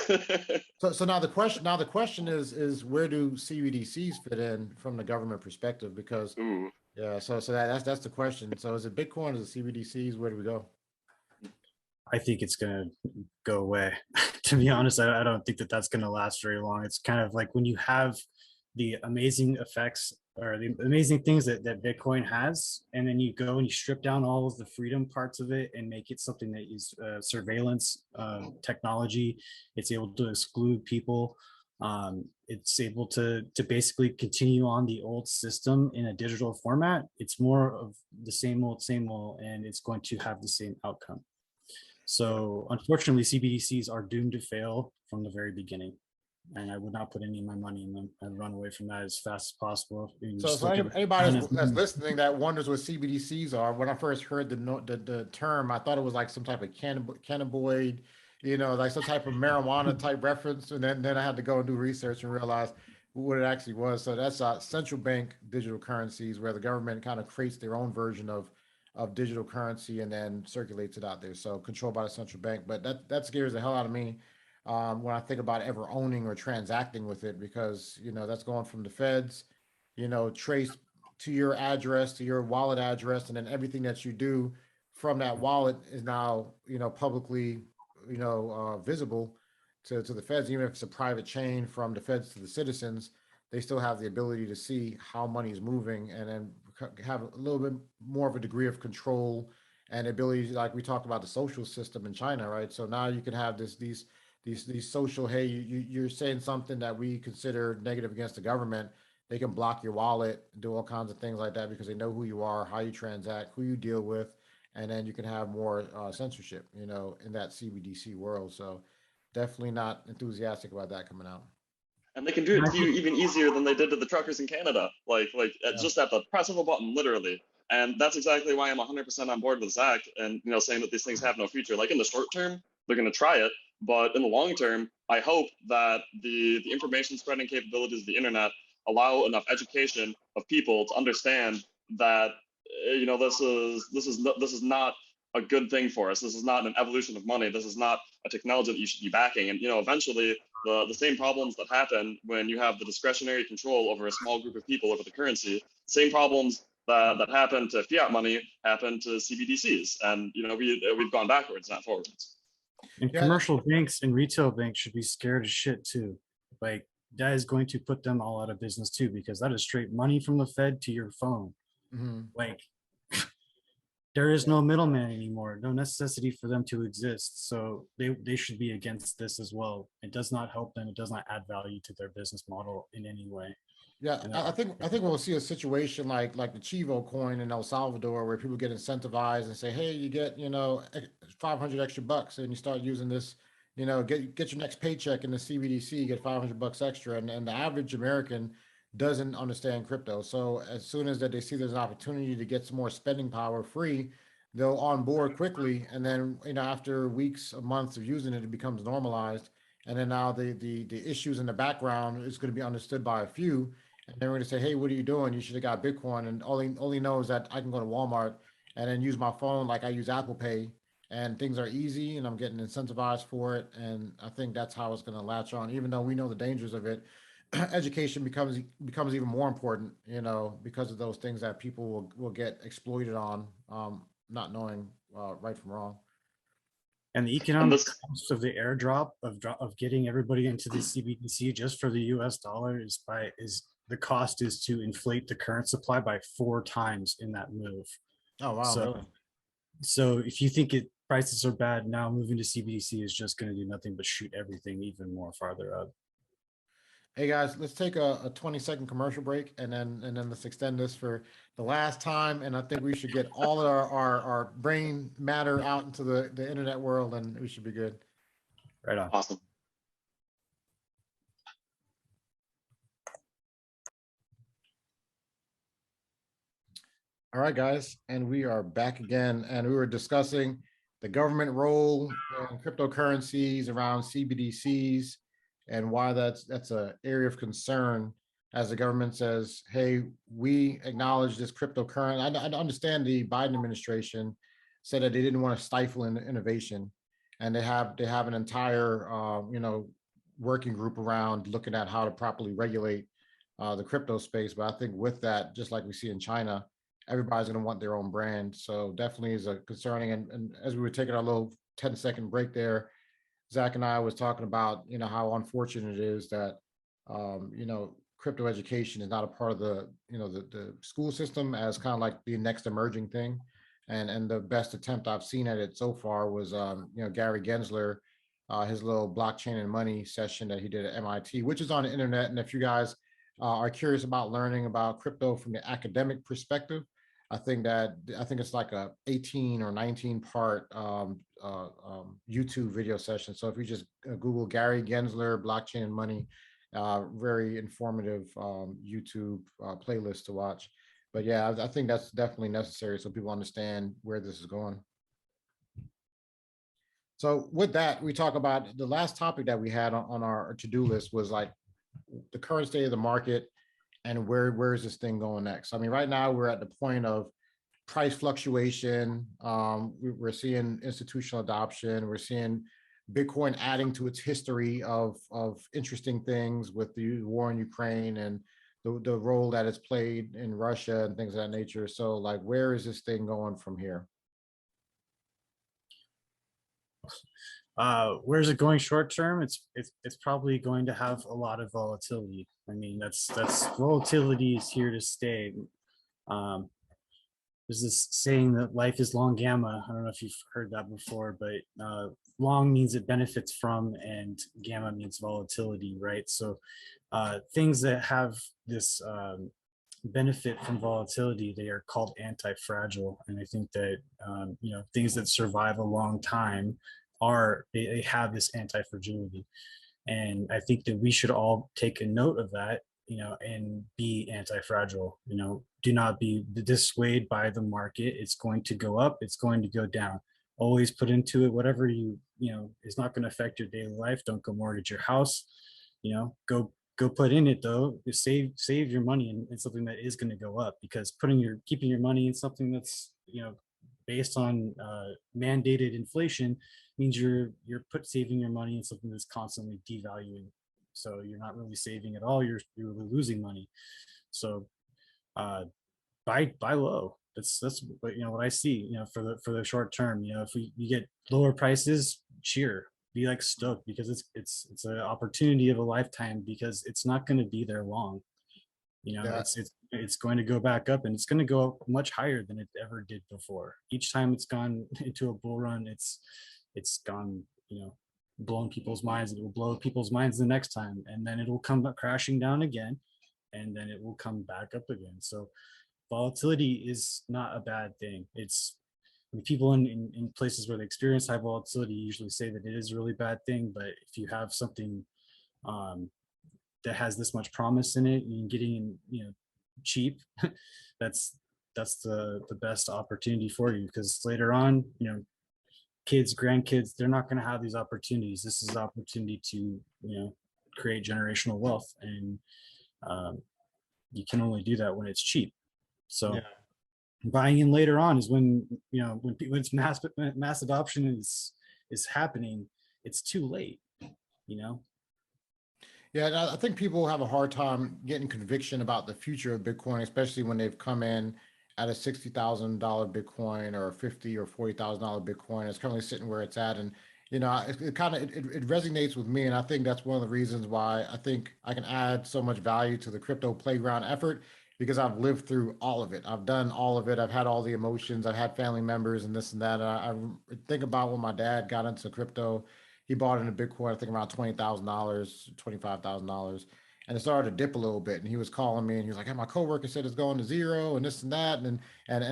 So now the question is where do CBDCs fit in from the government perspective? Because Ooh. yeah, so that's the question. So is it Bitcoin? Is it CBDCs? Where do we go? I think it's going to go away. To be honest, I don't think that that's going to last very long. It's kind of like when you have the amazing effects or the amazing things that Bitcoin has, and then you go and you strip down all of the freedom parts of it and make it something that is surveillance technology. It's able to exclude people. It's able to basically continue on the old system in a digital format. It's more of the same old, and it's going to have the same outcome. So unfortunately, CBDCs are doomed to fail from the very beginning. and I would not put any of my money in them. I'd run away from that as fast as possible. So, anybody that's listening that wonders what CBDCs are, when I first heard the term, I thought it was like some type of cannabinoid, like some type of marijuana type reference. And then I had to go and do research and realize what it actually was. So that's central bank digital currencies, where the government kind of creates their own version of digital currency and then circulates it out there. So controlled by the central bank. But that scares the hell out of me when I think about ever owning or transacting with it, because that's going from the feds, traced to your address, to your wallet address, and then everything that you do from that wallet is now publicly visible to the feds. Even if it's a private chain from the feds to the citizens, they still have the ability to see how money is moving, and then have a little bit more of a degree of control and ability, like we talked about the social system in China, right? So now you can have these social, hey, you're saying something that we consider negative against the government, they can block your wallet, do all kinds of things like that, because they know who you are, how you transact, who you deal with, and then you can have more censorship, in that CBDC world. So definitely not enthusiastic about that coming out. And they can do it to you even easier than they did to the truckers in Canada, Yeah. just at the press of a button, literally. And that's exactly why I'm 100% on board with Zach, and saying that these things have no future. Like in the short term, they're going to try it, but in the long term, I hope that the information spreading capabilities of the internet allow enough education of people to understand that this is not a good thing for us. This is not an evolution of money. This is not a technology that you should be backing. And eventually, the same problems that happen when you have the discretionary control over a small group of people over the currency, same problems that happen to fiat money happen to CBDCs. And we've gone backwards, not forwards. And commercial banks and retail banks should be scared as shit too. Like, that is going to put them all out of business too, because that is straight money from the Fed to your phone. Mm-hmm. Like, there is no middleman anymore, no necessity for them to exist. So they should be against this as well. It does not help them. It does not add value to their business model in any way. Yeah, I think we'll see a situation like the Chivo coin in El Salvador, where people get incentivized and say, hey, you get 500 extra bucks, and you start using this, get your next paycheck in the CBDC, you get 500 bucks extra, and the average American doesn't understand crypto. So as soon as that they see there's an opportunity to get some more spending power free, they'll onboard quickly, and then after weeks or months of using it, it becomes normalized, and then now the issues in the background is going to be understood by a few, and they're going to say, hey, what are you doing? You should have got Bitcoin. And only knows that I can go to Walmart and then use my phone like I use Apple Pay, and things are easy and I'm getting incentivized for it. And I think that's how it's going to latch on, even though we know the dangers of it. Education becomes even more important, because of those things that people will get exploited on, not knowing right from wrong. And the economic cost of the airdrop of getting everybody into the CBDC just for the US dollar is the cost is to inflate the current supply by 4 times in that move. Oh wow! So, really? so if you think prices are bad now, moving to CBDC is just going to do nothing but shoot everything even more farther up. Hey guys, let's take a 20-second commercial break, and then let's extend this for the last time. And I think we should get all of our brain matter out into the internet world, and we should be good. Right on. Awesome. All right, guys, and we are back again, and we were discussing the government role in cryptocurrencies around CBDCs, and why that's an area of concern, as the government says, hey, we acknowledge this cryptocurrency. I understand the Biden administration said that they didn't want to stifle innovation, and they have an entire working group around looking at how to properly regulate the crypto space. But I think with that, just like we see in China, everybody's going to want their own brand. So definitely is a concerning. And as we were taking our little 10-second break there, Zach and I was talking about, how unfortunate it is that, crypto education is not a part of the school system, as kind of like the next emerging thing. And the best attempt I've seen at it so far was, Gary Gensler, his little blockchain and money session that he did at MIT, which is on the internet. And if you guys are curious about learning about crypto from the academic perspective, I think it's like a 18 or 19 part YouTube video session. So if you just Google Gary Gensler, blockchain and money, very informative YouTube playlist to watch. But yeah, I think that's definitely necessary so people understand where this is going. So with that, we talk about the last topic that we had on our to-do list was like the current state of the market and where is this thing going next? I mean, right now we're at the point of price fluctuation. We're seeing institutional adoption. We're seeing Bitcoin adding to its history of interesting things with the war in Ukraine and the role that it's played in Russia and things of that nature. So like, where is this thing going from here? Where's it going short term? It's probably going to have a lot of volatility. I mean, that's volatility is here to stay. There's this saying that life is long gamma. I don't know if you've heard that before, but long means it benefits from, and gamma means volatility, right? So things that have this benefit from volatility, they are called anti-fragile. And I think that things that survive a long time they have this anti-fragility. And I think that we should all take a note of that, and be anti-fragile. Do not be dissuaded by the market. It's going to go up, it's going to go down. Always put into it whatever is not going to affect your daily life. Don't go mortgage your house. Go put in it though. Save your money in something that is going to go up, because keeping your money in something that's based on mandated inflation means you're saving your money in something that's constantly devaluing. So you're not really saving at all. You're losing money. So buy low. That's what I see. For the short term. If you get lower prices, cheer, be like stoked, because it's an opportunity of a lifetime, because it's not going to be there long. Yeah. It's going to go back up, and it's going to go up much higher than it ever did before. Each time it's gone into a bull run, it's gone, blown people's minds. It will blow people's minds the next time, and then it will come crashing down again, and then it will come back up again. So volatility is not a bad thing. People in places where they experience high volatility usually say that it is a really bad thing. But if you have something that has this much promise in it, and getting in cheap, that's the best opportunity for you, because later on, kids, grandkids, they're not going to have these opportunities. This is an opportunity to create generational wealth, and you can only do that when it's cheap. So Yeah. buying in later on is when when it's mass adoption is happening, it's too late. Yeah, I think people have a hard time getting conviction about the future of Bitcoin, especially when they've come in at a $60,000 Bitcoin or a $50,000 or $40,000 Bitcoin. It's currently sitting where it's at, and it kind of it resonates with me, and I think that's one of the reasons why I think I can add so much value to the crypto playground effort, because I've lived through all of it. I've done all of it. I've had all the emotions. I've had family members and this and that. And I think about when my dad got into crypto. He bought into Bitcoin, I think around $20,000, $25,000. And it started to dip a little bit. And he was calling me and he was like, hey, my coworker said it's going to zero and this and that. And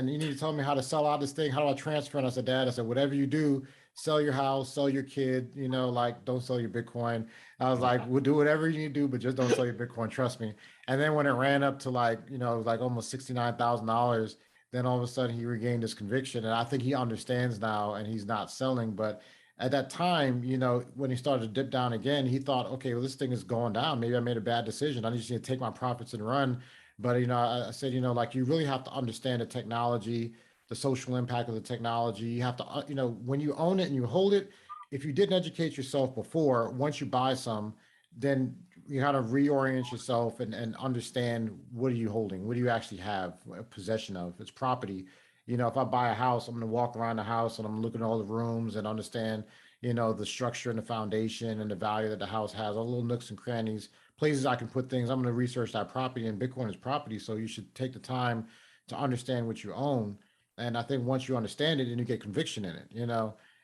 you need to tell me how to sell out this thing. How do I transfer? And I said, Dad, I said, whatever you do, sell your house, sell your kid, like don't sell your Bitcoin. I was like, we'll do whatever you need to do, but just don't sell your Bitcoin. Trust me. And then when it ran up to like almost $69,000, then all of a sudden he regained his conviction. And I think he understands now and he's not selling. But at that time, when he started to dip down again, he thought, okay, well, this thing is going down. Maybe I made a bad decision. I just need to take my profits and run. But, I said, like you really have to understand the technology, the social impact of the technology. You have to, when you own it and you hold it, if you didn't educate yourself before, once you buy some, then you kind of reorient yourself and understand, what are you holding? What do you actually have possession of? It's property. If I buy a house, I'm going to walk around the house and I'm looking at all the rooms and understand, the structure and the foundation and the value that the house has, all little nooks and crannies, places I can put things. I'm going to research that property, and Bitcoin is property. So you should take the time to understand what you own. And I think once you understand it, then you get conviction in it.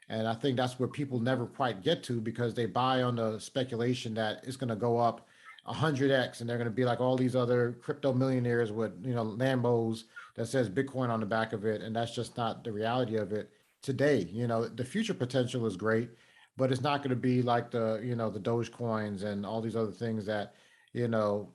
And I think that's where people never quite get to, because they buy on the speculation that it's going to go up 100x, and they're going to be like all these other crypto millionaires with, you know, Lambos that says Bitcoin on the back of it, and that's just not the reality of it today. You know, the future potential is great, but it's not going to be like the, you know, the Dogecoins and all these other things that, you know,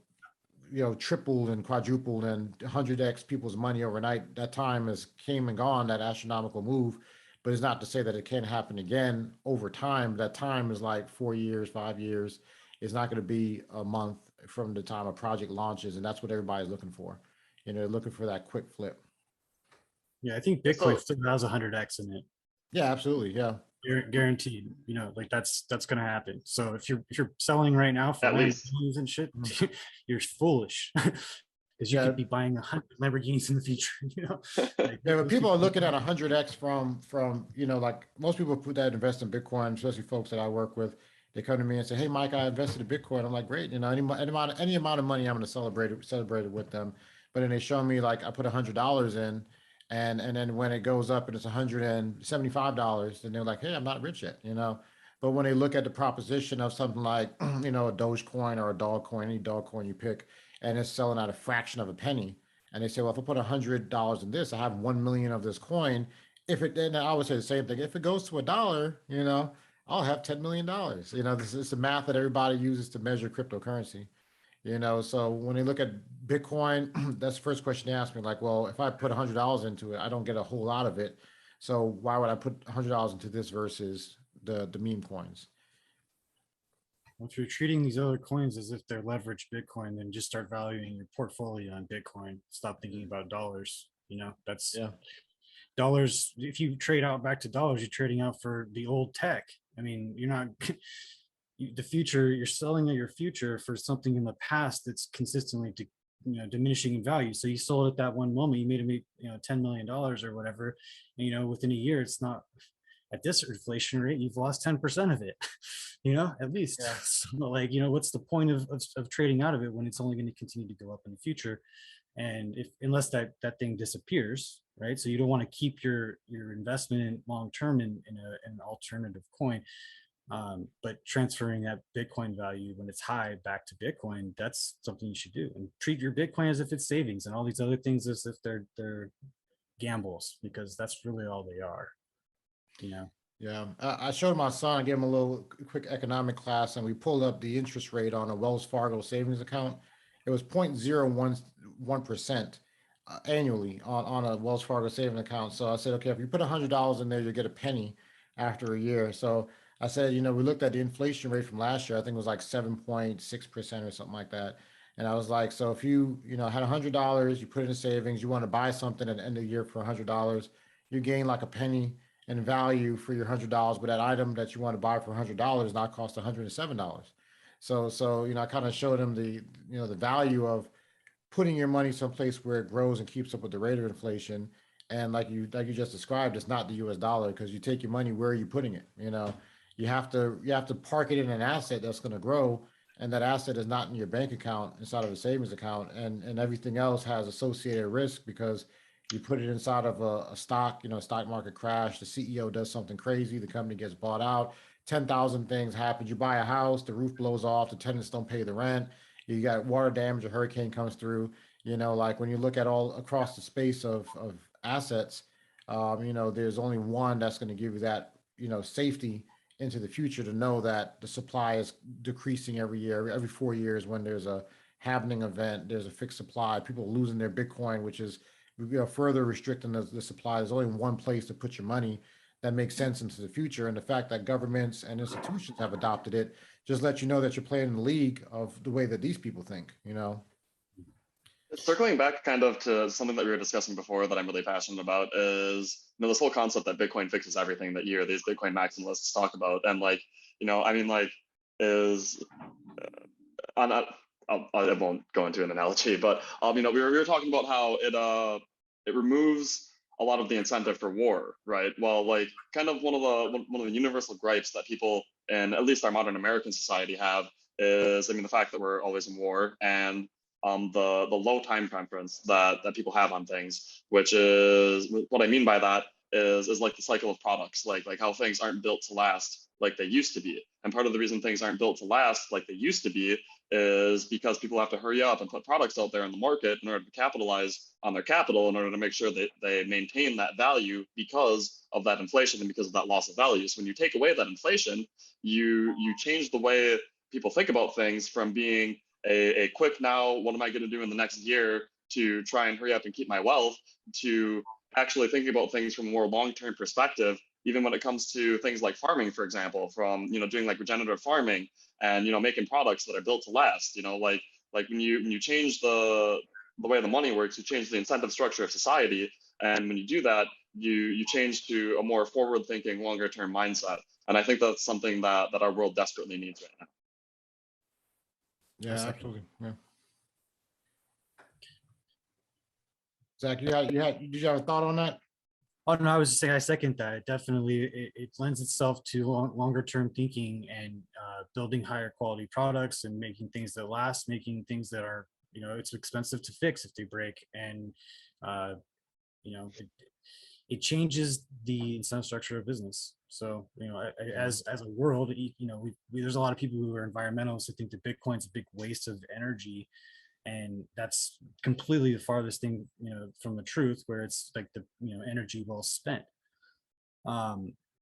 tripled and quadrupled and 100x people's money overnight. That time has came and gone, that astronomical move. But it's not to say that it can't happen again over time. That time is like 4 years, 5 years. It's not going to be a month from the time a project launches, and that's what everybody's looking for. You know, looking for that quick flip. Yeah, I think Yeah, Bitcoin so still has 100x in it. Yeah, absolutely. Yeah. Guaranteed, you know, like that's gonna happen. So if you're selling right now for at least. Lamborghinis and shit, Mhm. you're foolish because you Yeah. could be buying 100 Lamborghinis in the future. You know, like Yeah, but those people are people. looking at 100x from, you know, like most people put that invest in Bitcoin, especially folks that I work with. They come to me and say, "Hey, Mike, I invested in Bitcoin." I'm like, "Great, you know, any amount of money, I'm going to celebrate it with them." But then they show me like I put $100 in, and then when it goes up and it's $175, then they're like, "Hey, I'm not rich yet," you know. But when they look at the proposition of something like, you know, a Dogecoin or a dog coin, any dog coin you pick, and it's selling at a fraction of a penny, and they say, well, if I put $100 in this, I have 1 million of this coin. If it, then I would say the same thing. If it goes to $1, you know, I'll have $10 million. You know, this is the math that everybody uses to measure cryptocurrency. You know, so when they look at Bitcoin, that's the first question they ask me. Like, well, if I put $100 into it, I don't get a whole lot of it. So why would I put $100 into this versus the meme coins? If you're treating these other coins as if they're leveraged Bitcoin, then just start valuing your portfolio on Bitcoin. Stop thinking about dollars. You know, that's Yeah. dollars. If you trade out back to dollars, you're trading out for the old tech. I mean, you're not the future. You're selling your future for something in the past that's consistently diminishing in value. So you sold at that one moment, you made $10 million or whatever, and, within a year, it's not at this inflation rate, you've lost 10% of it, at least. Yeah. So like, what's the point of trading out of it when it's only going to continue to go up in the future? And if unless that thing disappears, right? So you don't want to keep your investment in long term in an alternative coin. But transferring that Bitcoin value when it's high back to Bitcoin, that's something you should do. And treat your Bitcoin as if it's savings, and all these other things as if they're gambles, because that's really all they are. Yeah, I showed my son, I gave him a little quick economic class, and we pulled up the interest rate on a Wells Fargo savings account. It was 0.011% annually on a Wells Fargo savings account. So I said, okay, if you put $100 in there, you get a penny after a year. So I said, you know, we looked at the inflation rate from last year. I think it was like 7.6% or something like that. And I was like, so if you know, had $100, you put it in savings, you want to buy something at the end of the year for $100, you gain like a penny in value for your $100, but that item that you want to buy for $100 now costs $107. So you know, I kind of showed him the value of putting your money someplace where it grows and keeps up with the rate of inflation. And like you just described, it's not the U.S. dollar, because you take your money, where are you putting it? You know, you have to park it in an asset that's going to grow, and that asset is not in your bank account inside of a savings account, and everything else has associated risk because you put it inside of a stock, you know, stock market crash, the CEO does something crazy, the company gets bought out, 10,000 things happen. You buy a house, the roof blows off, the tenants don't pay the rent, you got water damage, a hurricane comes through. You know, like when you look at all across the space of assets, you know, there's only one that's going to give you that, you know, safety into the future, to know that the supply is decreasing every year, every 4 years. When there's a happening event, there's a fixed supply, people losing their Bitcoin, which is, further restricting the supply. There's only one place to put your money that makes sense into the future. And the fact that governments and institutions have adopted it just let you know that you're playing in the league of the way that these people think, you know? Circling back kind of to something that we were discussing before that I'm really passionate about is, this whole concept that Bitcoin fixes everything that these Bitcoin maximalists talk about. And like, I mean, like, is on I won't go into an analogy, but we were talking about how it removes a lot of the incentive for war, right? Well, like, kind of one of the universal gripes that people in at least our modern American society have is, I mean, the fact that we're always in war, and the low time preference that people have on things, which is, what I mean by that is like the cycle of products, like how things aren't built to last like they used to be. And part of the reason things aren't built to last like they used to be is because people have to hurry up and put products out there in the market in order to capitalize on their capital, in order to make sure that they maintain that value because of that inflation and because of that loss of value. So when you take away that inflation, you change the way people think about things from being a quick now, what am I going to do in the next year to try and hurry up and keep my wealth, to actually thinking about things from a more long-term perspective, even when it comes to things like farming, for example, from, doing like regenerative farming and, making products that are built to last, like when you change the way the money works, you change the incentive structure of society. And when you do that, you change to a more forward-thinking, longer-term mindset. And I think that's something that our world desperately needs right now. Yeah, absolutely. Yeah. Zach, did you have a thought on that? Oh no, I was just saying I second that. It definitely it lends itself to longer term thinking and building higher quality products and making things that last, making things that are, it's expensive to fix if they break, and it changes the incentive structure of business. So, as a world, there's a lot of people who are environmentalists who think that Bitcoin's a big waste of energy, and that's completely the farthest thing, from the truth, where it's like the, energy well spent.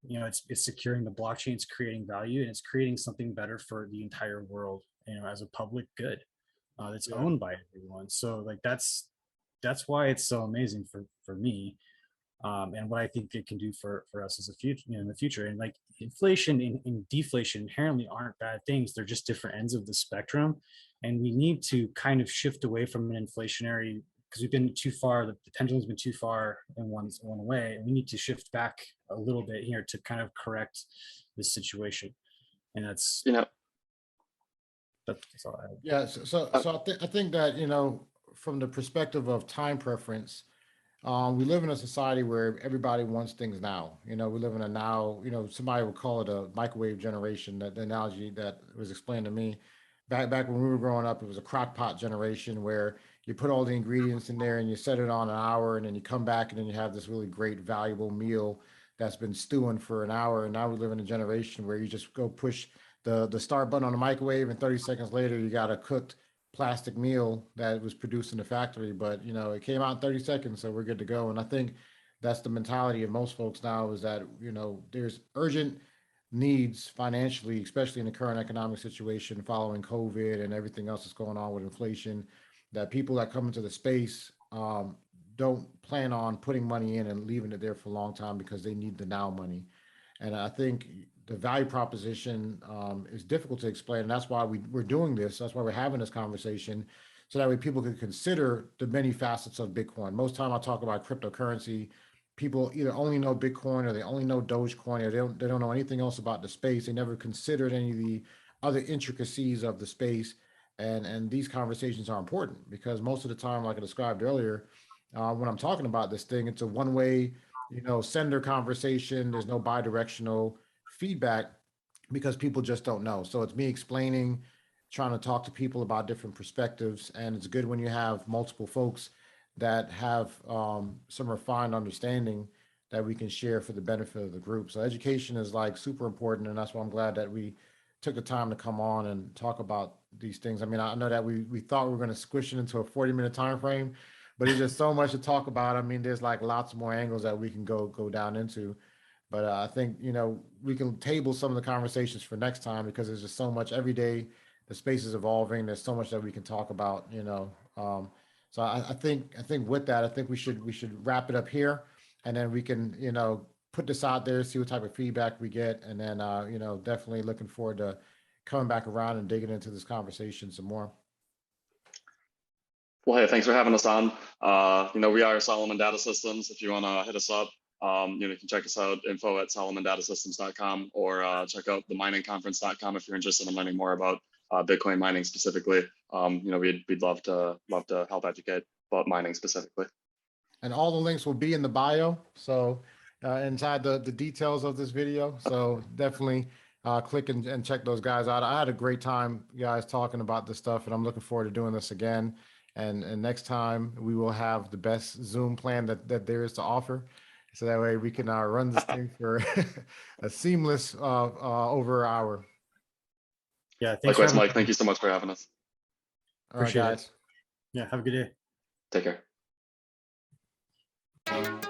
It's securing the blockchain, it's creating value, and it's creating something better for the entire world, as a public good that's owned by everyone. So like that's why it's so amazing for me. And what I think it can do for us as a future, in the future. And like inflation and deflation inherently aren't bad things. They're just different ends of the spectrum. And we need to kind of shift away from an inflationary, because we've been too far, the pendulum's been too far in one way. And we need to shift back a little bit here to kind of correct this situation. And that's all I have. Yeah. So I think that, from the perspective of time preference, we live in a society where everybody wants things now. We live in a now, somebody would call it a microwave generation. That the analogy that was explained to me back when we were growing up, it was a crock pot generation where you put all the ingredients in there and you set it on an hour, and then you come back and then you have this really great, valuable meal that's been stewing for an hour. And now we live in a generation where you just go push the start button on the microwave, and 30 seconds later you got a cooked plastic meal that was produced in the factory, but it came out in 30 seconds, so we're good to go. And I think that's the mentality of most folks now, is that there's urgent needs financially, especially in the current economic situation following COVID and everything else that's going on with inflation, that people that come into the space don't plan on putting money in and leaving it there for a long time because they need the now money. And I think the value proposition is difficult to explain. And that's why we're doing this. That's why we're having this conversation, so that way people can consider the many facets of Bitcoin. Most time I talk about cryptocurrency, people either only know Bitcoin or they only know Dogecoin, or they don't know anything else about the space. They never considered any of the other intricacies of the space. And these conversations are important because most of the time, like I described earlier, when I'm talking about this thing, it's a one-way, sender conversation. There's no bi-directional feedback because people just don't know. So it's me explaining, trying to talk to people about different perspectives. And it's good when you have multiple folks that have some refined understanding that we can share for the benefit of the group. So education is like super important. And that's why I'm glad that we took the time to come on and talk about these things. I mean, I know that we thought we were going to squish it into a 40-minute time frame, but there's just so much to talk about. I mean, there's like lots more angles that we can go down into. But I think, we can table some of the conversations for next time, because there's just so much every day. The space is evolving. There's so much that we can talk about, So I think with that, I think we should wrap it up here, and then we can, put this out there, see what type of feedback we get. And then, definitely looking forward to coming back around and digging into this conversation some more. Well, hey, thanks for having us on. We are Solomon Data Systems. If you want to hit us up, you can check us out, info@solomondatasystems.com, or check out theminingconference.com if you're interested in learning more about Bitcoin mining specifically. We'd love to help educate about mining specifically. And all the links will be in the bio, so inside the details of this video. So definitely click and check those guys out. I had a great time, guys, talking about this stuff, and I'm looking forward to doing this again. And next time we will have the best Zoom plan that there is to offer. So that way we can run this thing for a seamless over an hour. Yeah. Likewise, Mike. Thank you so much for having us. All right, Appreciate it. guys. Yeah, have a good day. Take care.